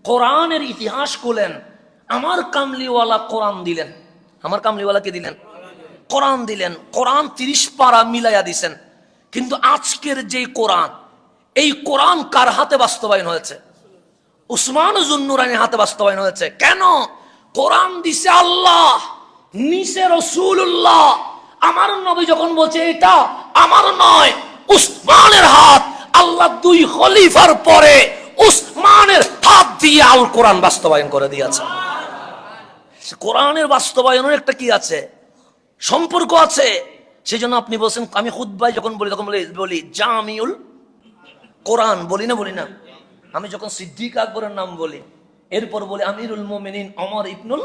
Speaker 1: কোরআনের ইতিহাস করলেন। আমার কামলিওয়ালা কোরআন দিলেন, আমার কামলিওয়ালা কে দিলেন? কোরআন দিলেন। কোরআন 30 পারা মিলাইয়া দিছেন। কিন্তু আজকের যে কোরআন, এই কোরআন কার হাতে বাস্তবায়ন হয়েছে? উসমান জুন্নুরাইনের হাতে বাস্তবায়ন হয়েছে। কেন? কোরআন দিছে আল্লাহ, নিচে রাসূলুল্লাহ। আমার নবী যখন বলছে এটা আমার নয়, উসমানের হাত, আল্লাহ 2 খলিফার পরে উসমানের হাত দিয়ে আল কোরআন বাস্তবায়ন করে দিয়েছে। কোরআনের বাস্তবায়নের একটা কি আছে, সম্পর্ক আছে। সেই জন্য আপনি বলছেন, আমি খুতবায় যখন বলি তখন বলি জামিউল কোরআন, বলি না? আমি যখন সিদ্দিক আকবরের নাম বলি, এরপর বলি আমিরুল মুমিনিন ওমর ইবনুল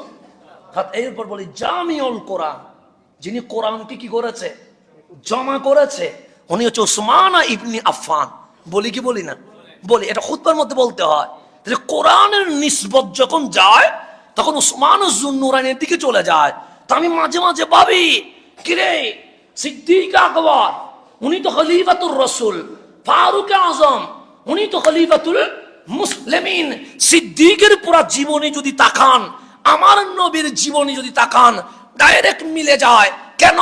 Speaker 1: খাত্তাব, এরপর বলি জামিউল কোরআন, যিনি কোরআনকে কি করেছে, জমা করেছে, উনি হচ্ছে উসমান ইবনে আফফান। বলি কি বলি না? বলি। এটা খুতবার মধ্যে বলতে হয়। তাহলে কোরআনের নিসবত যখন যায় তখন উসমান জুন্নুরাইনের দিকে চলে যায়। তা আমি মাঝে মাঝে ভাবি, কিরে সিদ্দিক আকবর উনি তো খলিফাতুর রাসূল, ফারুক আজম উনি তো খলিফাতুল মুসলিমিন। সিদ্দিকের পুরা জীবনী যদি তাকান, আমার নবীর জীবনী যদি তাকান, ডাইরেক্ট মিলে যায়। কেন?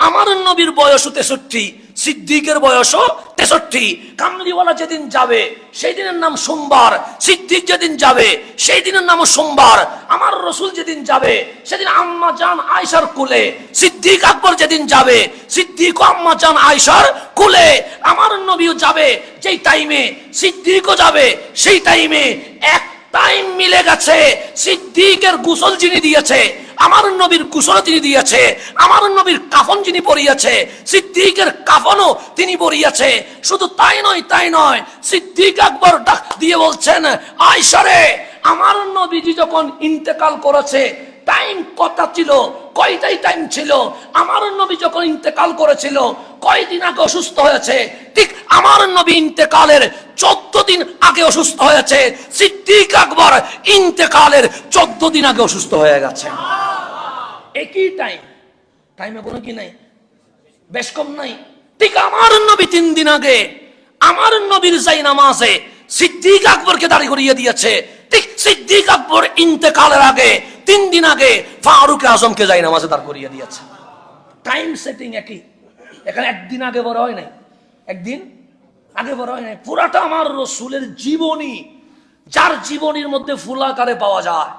Speaker 1: আমার নবীর বয়স 63, সিদ্দিকের বয়স 63। কামলিওয়ালা যেদিন যাবে সেই দিনের নাম সোমবার, সিদ্দিক যেদিন যাবে সেই দিনের নাম সোমবার। আমার রসুল যেদিন যাবে সেদিন আম্মা জান আয়েশার কোলে, সিদ্দিক আকবর যেদিন যাবে সিদ্দিক ও আম্মা জান আয়েশার কোলে। আমার নবীও যাবে যেই টাইমে, সিদ্দিকও যাবে সেই টাইমে। এক টাইম মিলে গেছে। সিদ্দিকের গোসল যিনি দিয়েছে, আমার নবীর গোসল তিনি দিয়েছে। আমার নবীর কাফন যিনি পরিয়েছে, সিদ্দিকের কাফনও তিনি পরিয়েছে। শুধু তাই নয়, সিদ্দিক আকবর ডাক দিয়ে বলছেন, আয়েশা রে, আমার নবীজি যখন ইন্তেকাল করেছে টাইম কটা ছিল? কয়টাই টাইম ছিল? আমার নবী যখন ইন্তেকাল করেছিল কয়দিন আগে অসুস্থ হয়েছে? ঠিক আমার নবী ইন্তেকালের 14 দিন আগে অসুস্থ হয়েছে। সিদ্দিক আকবর ইন্তেকালের 14 দিন আগে অসুস্থ হয়ে গেছে। একই টাইম, টাইমে কোনো কি নাই, বেশ কম নাই। ঠিক আমার নবী 3 দিন আগে আমার নবীর জায়নামাজে সিদ্দিক আকবরকে দাঁড় করিয়ে দিয়েছে। ঠিক সিদ্দিক আকবর ইন্তেকালের আগে 3 দিন আগে ফারুক আজমকে জায়নামাজে দাঁড় করিয়ে দিয়েছে। টাইম সেটিং একই। এখানে একদিন আগে বড় হয় নাই, একদিন আগে বড় হয় নাই। পুরাটা আমার রসুলের জীবনী, যার জীবনীর মধ্যে ফুলাকারে পাওয়া যায়।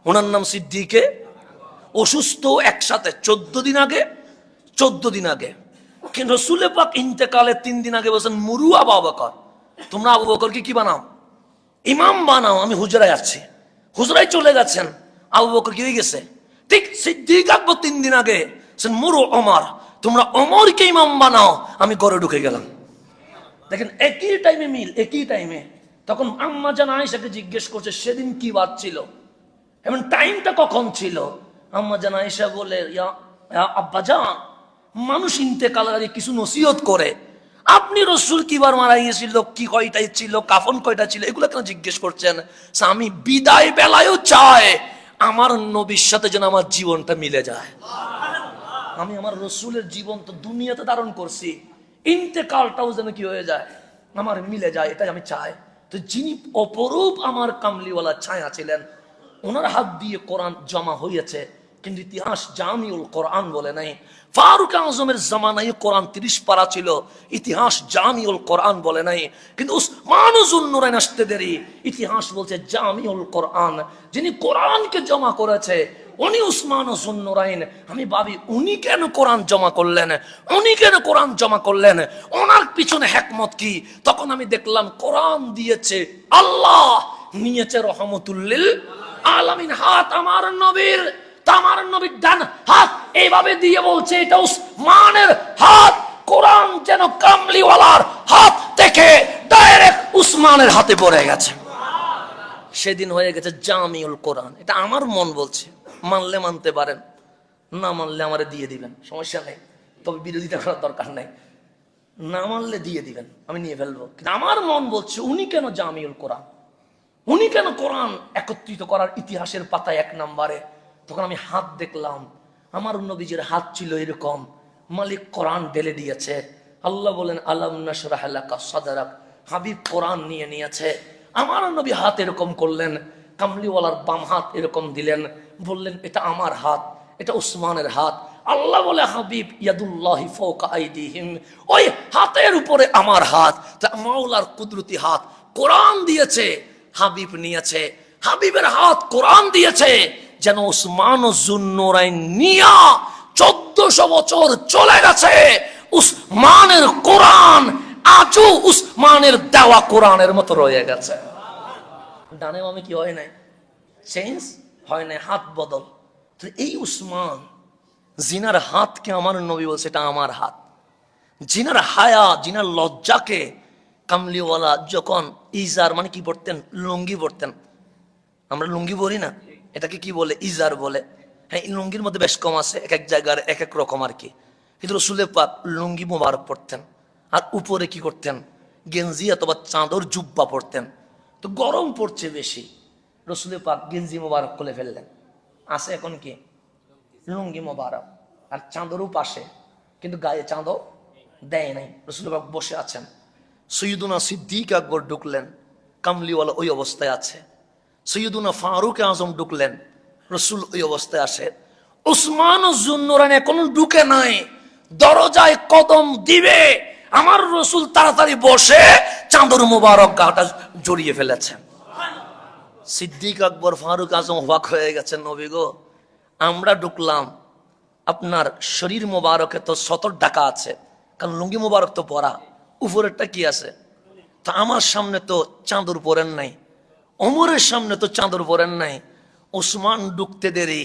Speaker 1: ওনার নাম সিদ্দিকে। অসুস্থ একসাথে 14 দিন আগে। কিন্তু রসুলে পাক ইন্তেকালের 3 দিন আগে বলছেন, মুরু আবু বকর, তোমরা আবু বকরকে কি বানাও? ইমাম বানাও। আমি হুজরায় আছি, হুজরায় চলে গেছেন, আবু বকর কি হয়ে গেছে? ঠিক সিদ্দিক আকবর 3 দিন আগে মুরু ওমর, তোমরা ওমরকে ইমাম বানাও। আমি ঘরে ঢুকে গেলাম। দেখেন একই টাইমে মিল, একই টাইমে। তখন আম্মা জান আয়েশাকে জিজ্ঞেস করছে সেদিন কি বার ছিল এবং টাইমটা কখন ছিল। আম্মা জান আয়েশা বলে, আব্বা জান, মানুষ ইন্তেকালের আগে কিছু নসিহত করে, আপনি রসুল কিবার মারা গিয়েছিল, কি কয়টাই ছিল, কাফন কয়টা ছিল, এগুলো কেন জিজ্ঞেস করছেন? আমি বিদায় বেলায়ও চাই আমার নবীর সাথে যেন আমার জীবনটা মিলে যায়। আমি আমার রসুলের জীবন তো দুনিয়াতে ধারণ করছি, ইন্তেকালটাও যেন কি হয়ে যায়, আমার মিলে যায়, এটাই আমি চাই। তো যিনি অপরূপ আমার কামলিওয়ালা ছায়া ছিলেন, ওনার হাত দিয়ে কোরআন জমা হয়েছে, কিন্তু ইতিহাস জামিউল কোরআন বলে নাই। ফারুক আজমের জামানায় কোরআন 30 পারা ছিল, ইতিহাস জামিউল কোরআন বলে নাই। কিন্তু উসমান যুন নুরাইন আসতে দেরি, ইতিহাস বলছে জামিউল কোরআন। যিনি কোরআনকে জমা করেছে উনি উসমান যুন নুরাইন। আমি ভাবি উনি কেন কোরআন জমা করলেন, উনি কেন কোরআন জমা করলেন, ওনার পিছনে হিকমত কি? তখন আমি দেখলাম কোরআন দিয়েছে আল্লাহ, নিয়েছে রহমতুল্লিল আলামিন। হাত আমার নবীর, আমার নবীর ডান হাত এইভাবে দিয়ে বলছে এটা উসমানের হাত। কোরআন যেন কামলিওয়ালার হাত থেকে ডাইরেক্ট উসমানের হাতে পড়ে গেছে। সেদিন হয়ে গেছে জামিউল কোরআন। এটা আমার মন বলছে, মানলে মানতে পারেন, না মানলে আমারে দিয়ে দিবেন, সমস্যা নেই। তবে বিরোধিতা করার দরকার নেই, না মানলে দিয়ে দিবেন, আমি নিয়ে ফেলবো। কিন্তু আমার মন বলছে উনি কেন জামিউল কোরআন, উনি কেন কোরআন একত্রিত করার ইতিহাসের পাতায় 1 নম্বরে। তখন আমি হাত দেখলাম, আমার নবীজির হাত ছিল এরকম, মালিক কোরআন ঢেলে দিয়েছে। আল্লাহ বলেন আলাম নাশরাহ লাকা সাদরাক, হাবিব কোরআন নিয়ে নিয়েছে। আমার নবী হাত এরকম করলেন, কামলিওয়ালার বাম হাত এরকম দিলেন, বললেন এটা আমার হাত, এটা উসমানের হাত। আল্লাহ বলে হাবিব ইয়াদুল্লাহি ফাওকা আইদিহিম, ওই হাতের উপরে আমার হাত। তা মাওলার কুদরতি হাত, কোরআন দিয়েছে, হাবিব নিয়েছে, হাবিবের হাত কোরআন দিয়েছে। যেন উসমান যুন নুরাইন নিয়া 1400 বছর চলে গেছে, উসমানের কোরআন আজও উসমানের দেওয়া কোরআনের মতো রয়ে গেছে। ডানে বামে কি হয় নাই, চেঞ্জ হয় নাই, হাত বদল। তো এই উসমান জিনার হাতকে আমার নবী বলছে এটা আমার হাত। জিনার হায়া, জিনার লজ্জাকে কামলিওয়ালা যখন ইজার মানে কি পড়তেন, লুঙ্গি পড়তেন। আমরা লুঙ্গি পরি না, এটাকে কি বলে, ইজার বলে। হ্যাঁ, লুঙ্গির মধ্যে বেশ কম আছে, এক এক জায়গার এক এক রকম আর কি। কিন্তু রসুলের পাক লুঙ্গি মোবারক পড়তেন, আর উপরে কি করতেন, গেঞ্জি অথবা চাদর জুব্বা পড়তেন। তো গরম পড়ছে বেশি, রসুলের পাক গেঞ্জি মোবারক খুলে ফেললেন। আছে এখন কি লুঙ্গি মোবারক, আর চাদরও পাশে, কিন্তু গায়ে চাদর দেয় নাই। রসুলের পাক বসে আছেন, সৈয়দুনা সিদ্দিক আকবর ঢুকলেন, কামলিওয়ালা ওই অবস্থায় আছে। সৈয়দুনা ফারুক আজম ঢুকলেন, রসুল ওই অবস্থায় আসে। উসমান যুন নুরাইন এখনো ঢুকে নাই, দরজায় কদম দিবে, আমার রসুল তাড়াতাড়ি বসে চাদর মোবারক গাটা জড়িয়ে ফেলেছেন। সিদ্দিক আকবর ফারুক আজম অবাক হয়ে গেছেন, নবী গো আমরা ঢুকলাম, আপনার শরীর মোবারকে তো সতর ঢাকা আছে, কারণ লুঙ্গি মোবারক তো পরা, উপরেরটা কি আছে? তা আমার সামনে তো চাদর পরেন নাই, ওমরের সামনে তো চাদর পরেন নাই। ওসমান ঢুকতে দেরি,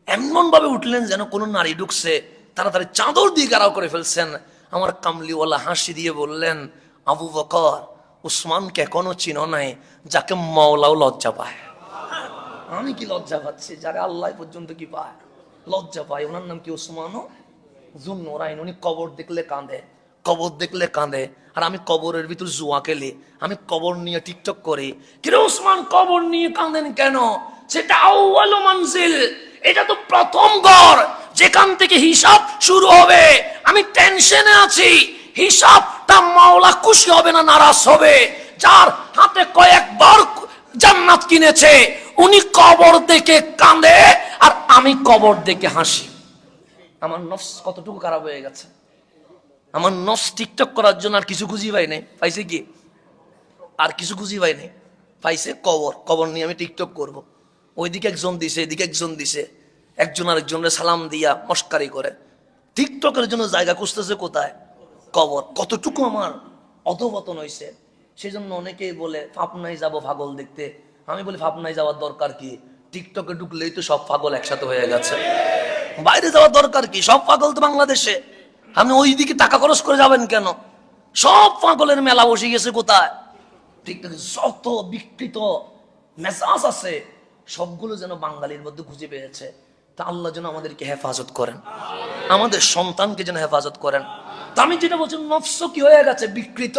Speaker 1: এমন ভাবে উঠলেন যেন কোনো নারী ঢুকছে, তাড়াতাড়ি চাদর দিয়ে গাড়াও করে ফেলছেন। আমার কামলিওয়ালা হাসি দিয়ে বললেন, আবু বকর উসমানকে এখনো চিনো নাই, যাকে মাওলাও লজ্জা পায়। আমি কি লজ্জা পাচ্ছি, যারা আল্লাহ পর্যন্ত কি পায়, লজ্জা পায়। ওনার নাম কি উসমান যুন নুরাইন। উনি কবর দেখলে কাঁদে, কবর দেখলে কাঁদে। আর আমি কবরের ভিতর জুয়া খেলি, আমি কবর নিয়ে টিকটক করি। কিন্তু উসমান কবর নিয়ে কাঁদেন কেন? সেটা আউয়াল মানজিল, এটা তো প্রথম ঘর, যেখান থেকে হিসাব শুরু হবে। আমি টেনশনে আছি, হিসাবটা মাওলা খুশি হবে না নারাজ হবে? যার হাতে কয়েকবার জান্নাত কিনেছে উনি কবর দেখে কাঁদে, আর আমি কবর দেখে হাসি। আমার নফস কতটুকু খারাপ হয়ে গেছে। আমার নফস টিকটক করার জন্য আর কিছু খুঁজি পাই নাই, পাইছে কি? আর কিছু খুঁজি পাই নাই, পাইছে কবর। কবর নিয়ে আমি টিকটক করব। ওইদিকে একজন দিছে, এদিকে একজন দিছে, একজন আরেকজনের সালাম দিয়া মস্কারি করে। টিকটকের জন্য জায়গা খুঁজতেছে কোথায়? কবর। কতটুকু আমার অধপতন হয়েছে। সেই জন্য অনেকেই বলে ফাপনায় যাব পাগল দেখতে। আমি বলি ফাপনায় যাওয়ার দরকার কি? টিকটকে ঢুকলেই তো সব পাগল একসাথে হয়ে গেছে, বাইরে যাওয়ার দরকার কি? সব পাগল তো বাংলাদেশে, আপনি ওই দিকে টাকা খরচ করে যাবেন কেন? সব পাগলের মেলা বসে গেছে কোথায়? টিকটকে যত বিকৃত মেজাজ আছে সবগুলো যেন বাঙালির মধ্যে খুঁজে পেয়েছে। তা আল্লাহ যেন আমাদেরকে হেফাজত করেন, আমাদের সন্তানকে যেন হেফাজত করেন। তা আমি যেটা বলছি, নফস কি হয়ে গেছে? বিকৃত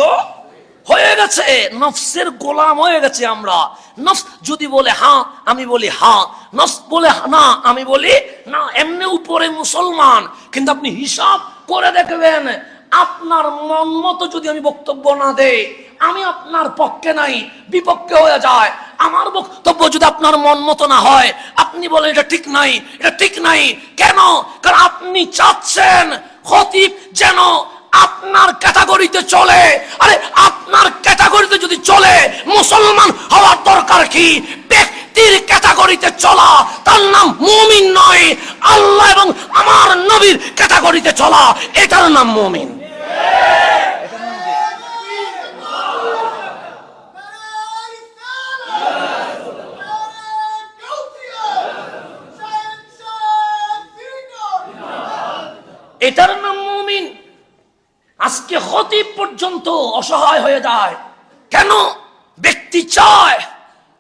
Speaker 1: হয়ে গেছে, নফসের গোলাম হয়ে গেছে আমরা। নফস যদি বলে হ্যাঁ আমি বলি হ্যাঁ, নফস বলে না আমি বলি না। এমনি উপরে মুসলমান, কিন্তু আপনি হিসাব করে দেখবেন, আপনার মন মতো যদি আমি বক্তব্য না দেই, আমি আপনার পক্ষে নাই বিপক্ষে হয়ে যায়, আমার বক্তব্য যদি আপনার মন মতো না হয়, আপনি বলেন এটা ঠিক নাই, এটা ঠিক নাই, কেন? কারণ আপনি চাচ্ছেন খতিব যেন আপনার ক্যাটাগরিতে চলে। আরে আপনার ক্যাটাগরিতে যদি চলে, মুসলমান হওয়ার দরকার কি? ব্যক্তির ক্যাটাগরিতে চলা তার নাম মুমিন নয়, আল্লাহ এবং আমার নবীর ক্যাটাগরিতে চলা এটার নাম মুমিন। এটার নাম মুমিন। আজকে খতিব পর্যন্ত অসহায় হয়ে যায় কেন? ব্যক্তি চায়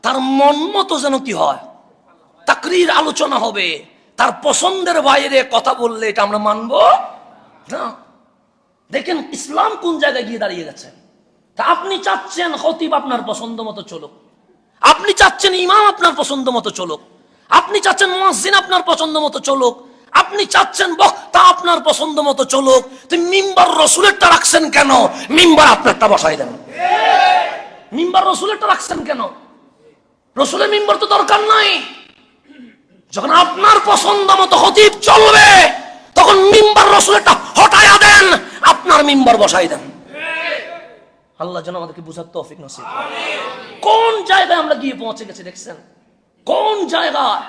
Speaker 1: তার মন মতো যেন কি হয়, তাকরীর আলোচনা হবে, তার পছন্দের বাইরে কথা বললে এটা আমরা মানব না। দেখেন ইসলাম কোন জায়গায় গিয়ে দাঁড়িয়ে গেছে। তা আপনি চাচ্ছেন খতিব আপনার পছন্দ মতো চলুক, আপনি চাচ্ছেন ইমাম আপনার পছন্দ মতো চলুক, আপনি চাচ্ছেন মুয়াজ্জিন আপনার পছন্দ মতো চলুক, আপনি চাচ্ছেন বক্তা আপনার পছন্দ মতো চলুক। তুমি মিম্বার রসুলেরটা রাখছেন কেন? মিম্বার আপনারটা বসাই দেন। মিম্বার রসুলেরটা রাখছেন কেন? রসুলের মিম্বার তো দরকার নাই। যখন আপনার পছন্দ মতো খতিব চলবে, তখন মিম্বার রসুলেরটা হটায়া দেন, আপনার মিম্বার বসাই দেন। আল্লাহ যেন আমাদেরকে বুঝার তৌফিক নসিব। কোন জায়গায় আমরা গিয়ে পৌঁছে গেছি দেখছেন? কোন জায়গায়,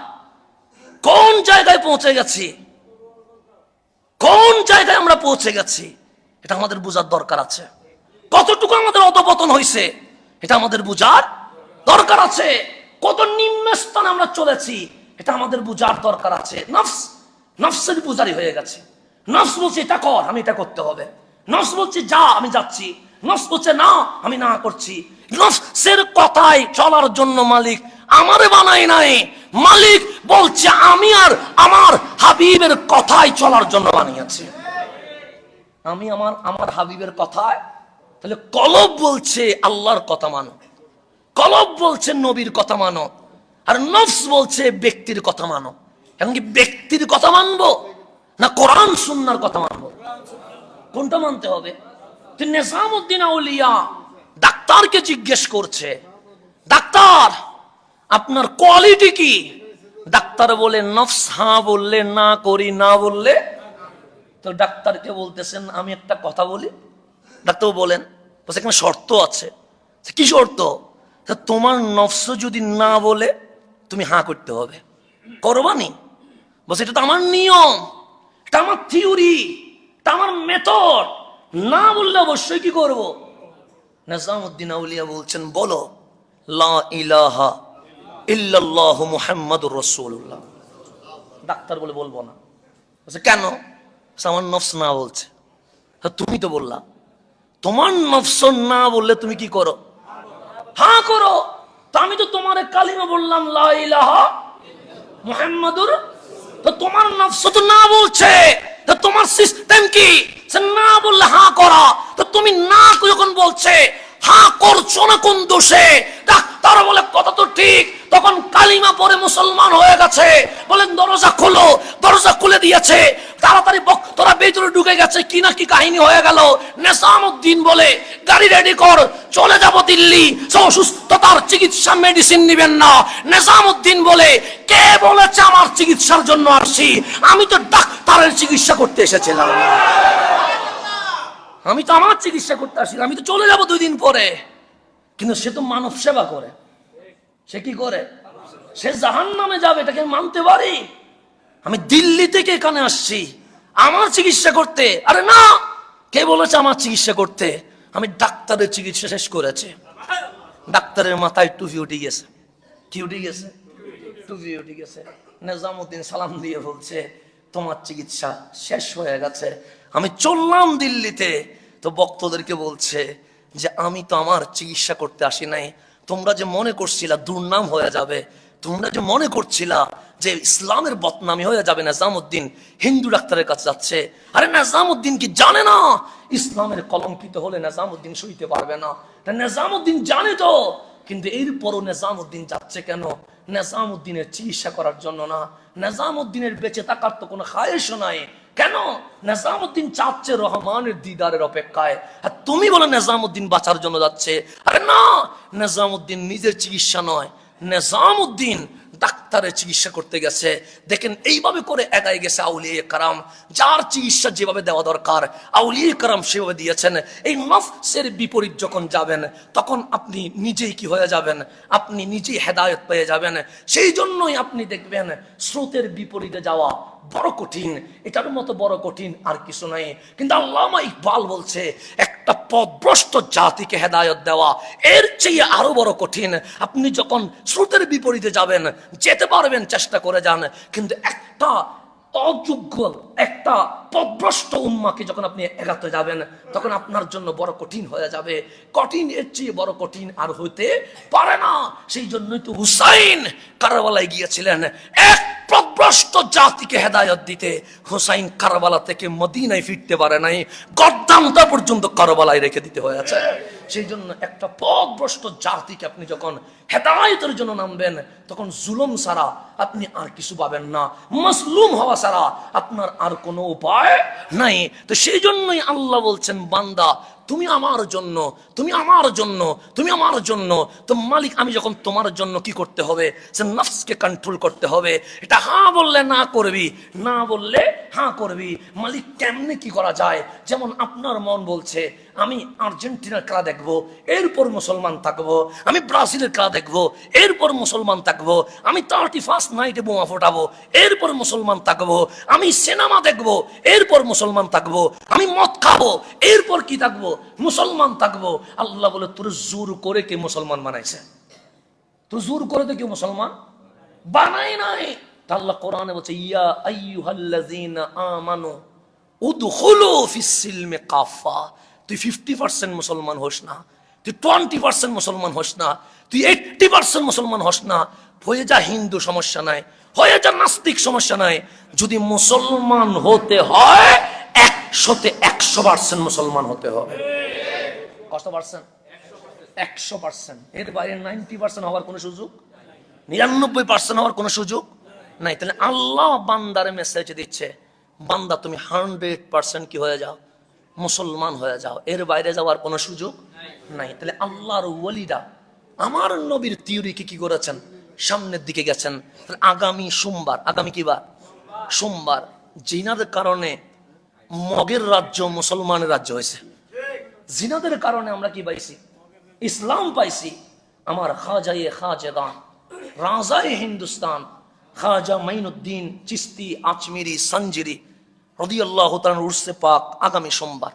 Speaker 1: কোন জায়গায় পৌঁছে গেছি, কোন জায়গায় আমরা পৌঁছে গেছি, এটা আমাদের বুঝার দরকার আছে। কতটুকু আমাদের অধপতন হয়েছে এটা আমাদের বুঝার দরকার আছে। কত নিম্ন স্থানে আমরা চলেছি এটা আমাদের বুঝার দরকার আছে। নফসের পূজারি হয়ে গেছে। নফস বলছে এটা কর, আমি এটা করতে হবে। নফস বলছে যা, আমি যাচ্ছি। নফস বলছে না, আমি না করছি। নফসের কথায় চলার জন্য মালিক আমারে বানাই নাই। মালিক বলছে আমি আর আমার হাবিবের কথায় চলার জন্য বানিয়েছি। আমি আমার হাবিবের কথায়। তাহলে কলব বলছে আল্লাহর কথা মানো, কলব বলছে নবীর কথা মানো, আর নফস বলছে ব্যক্তির কথা মানো। এখন কি ব্যক্তির কথা মানবো না কোরআন সুন্নাহর কথা মানবো? কোনটা মানতে হবে? তুই নিজামউদ্দিন আউলিয়া ডাক্তারকে জিজ্ঞেস করছে, ডাক্তার আপনার কোয়ালিটি কি? ডাক্তার বলে নফস হ্যাঁ বললে না করি, না বললে। তো ডাক্তারকে বলতেছেন আমি একটা কথা বলি। ডাক্তার বলেন, বলছে এখানে শর্ত আছে। কি শর্ত? তোমার নফস যদি না বলে তুমি হ্যাঁ করতে হবে, করবানি? বলছে এটা তো আমার নিয়ম, এটা আমার থিওরি, এটা আমার মেথড। না বললে অবশ্যই কি করব? নিজামউদ্দিন আউলিয়া বলছেন বলো লা ইলাহা ইল্লাল্লাহু মুহাম্মাদুর রাসূলুল্লাহ। ডাক্তার বলে বলবো না। বলছে কেন? আমার নফস না বলছে। তুমি তো বললা। তোমার নফস না বললে তুমি কি করো? হ্যাঁ করো। তো আমি তো তোমার কালিমা বললাম লা ইলাহা মুহাম্মাদুর, তো তোমার নফস তো না বলছে, তো তোমার সিস্টেম কি? না বললে হ্যাঁ করা। তো তুমি না যখন বলছে হ্যাঁ করছো না কোন দোষে? ডাক্তার বলে কথা তো ঠিক। তখন কালিমা পরে মুসলমান হয়ে গেছে। বলেন দরজা খোলো, দরজা খুলে দিয়েছে। তাড়াতাড়ি বক্তরা ভেতরে ঢুকে গেছে, কি না কি কাহিনী হয়ে গেল। নিজামউদ্দিন বলে গাড়ি রেডি কর, চলে যাব দিল্লি। অসুস্থতার চিকিৎসা মেডিসিন নিবেন না। নিজামউদ্দিন বলে কে বলেছে আমার চিকিৎসার জন্য আসছি? আমি তো ডাক্তারের চিকিৎসা করতে এসেছিলাম, আমি তো আমার চিকিৎসা করতে আসছিলাম। আমি তো চলে যাব 2 দিন পরে। কিন্তু সে তো মানব সেবা করে। সে কি করে? সে জাহান্নামে যাবে, এটাকে মানতে পারি? আমি দিল্লি থেকে এখানে আসছি আমার চিকিৎসা করতে। আরে না, কে বলেছে আমার চিকিৎসা করতে? আমি ডাক্তারের চিকিৎসা শেষ করেছি। ডাক্তারের মাথায় টুপি উঠে গেছে। কি উঠে গেছে? টুপি উঠে গেছে। নিজামউদ্দিন সালাম দিয়ে বলছে তোমার চিকিৎসা শেষ হয়ে গেছে, আমি চললাম দিল্লিতে। তো ভক্তদেরকে বলছে যে আমি তো আমার চিকিৎসা করতে আসি নাই। তোমরা যে মনে করছিলা দুর্নাম হয়ে যাবে, তোমরা যে মনে করছিলা যে ইসলামের বদনামি হয়ে যাবে, নিজামউদ্দিন হিন্দু ডাক্তারের কাছে যাচ্ছে। আরে নিজামউদ্দিন কি জানে না ইসলামের কলঙ্কিত হলে নিজামউদ্দিন সইতে পারবে না? নিজামউদ্দিন জানে তো, কিন্তু এরপরও নিজামউদ্দিন যাচ্ছে কেন? নিজামউদ্দিনের চিকিৎসা করার জন্য না। নিজামউদ্দিনের বেঁচে থাকার তো কোনো খায়েশও নাই। কেন? নিজামুদ্দিন চাচ্ছে রহমানের দিদারের অপেক্ষায়, আর তুমি বলো নিজামুদ্দিন বাঁচার জন্য যাচ্ছে। আরে না, নিজামুদ্দিন নিজের চিকিৎসা নয়, নিজামুদ্দিন ডাক্তারের চিকিৎসা করতে গেছে। দেখেন এইভাবে করে এগায় গেছে আউলিয়া কারাম, যার চিকিৎসা যেভাবে দেওয়া দরকার আউলিয়া কারাম সেভাবে দিয়েছেন। এই নফসের বিপরীত যখন যাবেন তখন আপনি নিজেই কি হয়ে যাবেন, আপনি নিজেই হেদায়েত পেয়ে যাবেন। সেই জন্যই আপনি দেখবেন স্রোতের বিপরীতে যাওয়া বড় কঠিন, এটার মতো বড় কঠিন আর কিছু নাই। কিন্তু আল্লামা ইকবাল বলছে একটা পথভ্রষ্ট জাতিকে হেদায়েত দেওয়া এর চেয়ে আরো বড় কঠিন। আপনি যখন স্রোতের বিপরীতে যাবেন যেতে পারবেন, চেষ্টা করে যান, কিন্তু একটা অযোগ্য একটা পথভ্রষ্ট উম্মাকে যখন আপনি এগাতে যাবেন তখন আপনার জন্য বড় কঠিন হয়ে যাবে। কঠিন, এর চেয়ে বড় কঠিন আর হইতে পারে না। সেই জন্যই তো হুসাইন কারবালায় গিয়েছিলেন এক পথভ্রষ্ট জাতিকে হেদায়েত দিতে। হুসাইন কারবালা থেকে মদিনায় ফিরতে পারে নাই, গদ্দামটা পর্যন্ত কারবালায় রেখে দিতে হয়েছে। সেই জন্য একটা পথভ্রষ্ট জাতিকে আপনি যখন হেদায়েতের জন্য নামবেন তখন জুলুম ছাড়া আপনি আর কিছু পাবেন না, মাসলুম হওয়া ছাড়া আপনার আর কোনো উপায় নাই। তো সেই জন্যই আল্লাহ বলছেন, বান্দা তুমি আমার জন্য, তুমি আমার জন্য, তুমি আমার জন্য। তো মালিক আমি যখন তোমার জন্য কি করতে হবে, সে নফসকে কন্ট্রোল করতে হবে। এটা হ্যাঁ বললে না করবি, না বললে হ্যাঁ করবি। মালিক কেমনে কি করা যায়? যেমন আপনার মন বলছে আমি আর্জেন্টিনার খেলা দেখবো, এরপর মুসলমান থাকবো, আমি ব্রাজিলের খেলা দেখবো, এরপর মুসলমান থাকবো, আমি 31st নাইটে বোমা ফোটাবো, এরপর মুসলমান থাকবো, আমি সিনেমা দেখবো, এরপর মুসলমান থাকবো, আমি মদ খাবো, এরপর কি থাকবো, মুসলমান থাকবো। আল্লাহ বলে তোর জোর করে কে মুসলমান বানাইছে? তো জোর করে তো কেউ মুসলমান বানাই নাই। তা আল্লাহ কোরআনে বলছে ইয়া আইয়ুহাল্লাযীনা আমানু উদখুলু ফিস-সিলমি কাফা। তুই 50% মুসলমান হোস না, তুই 20% মুসলমান হোস না, তুই 80% মুসলমান হোস না, হয়ে যা হিন্দু, সমস্যা নাই, হয়ে যা নাস্তিক, সমস্যা নাই। যদি মুসলমান হতে হয় 100% মুসলমান হতে হবে। কত পার্সেন্ট? 100%। এর বাইরে 90% হওয়ার কোনো সুযোগ, 99% হওয়ার কোনো সুযোগ নাই। তাহলে আল্লাহ বান্দারে মেসেজ দিচ্ছে, বান্দা তুমি 100% কি হয়ে যাও, মুসলমান হয়ে যাও, এর বাইরে যাওয়ার কোনো সুযোগ নাই। তাহলে আল্লাহর ওয়ালিরা আমার নবীর থিওরিকে কি করেছেন, সামনের দিকে গেছেন। আগামী সোমবার, আগামী কি বার? সোমবার। জিনাদের কারণে মগের রাজ্য মুসলমানের রাজ্য হয়েছে। জিনাদের কারণে আমরা কি পাইছি? ইসলাম পাইছি। আমার খাজায়ে খাজেদান, রাজায়ে হিন্দুস্তান, খাজা মাইনুদ্দিন চিস্তি আজমিরি সঞ্জিরি রাদিয়াল্লাহু তাআলা উরসে পাক আগামী সোমবার।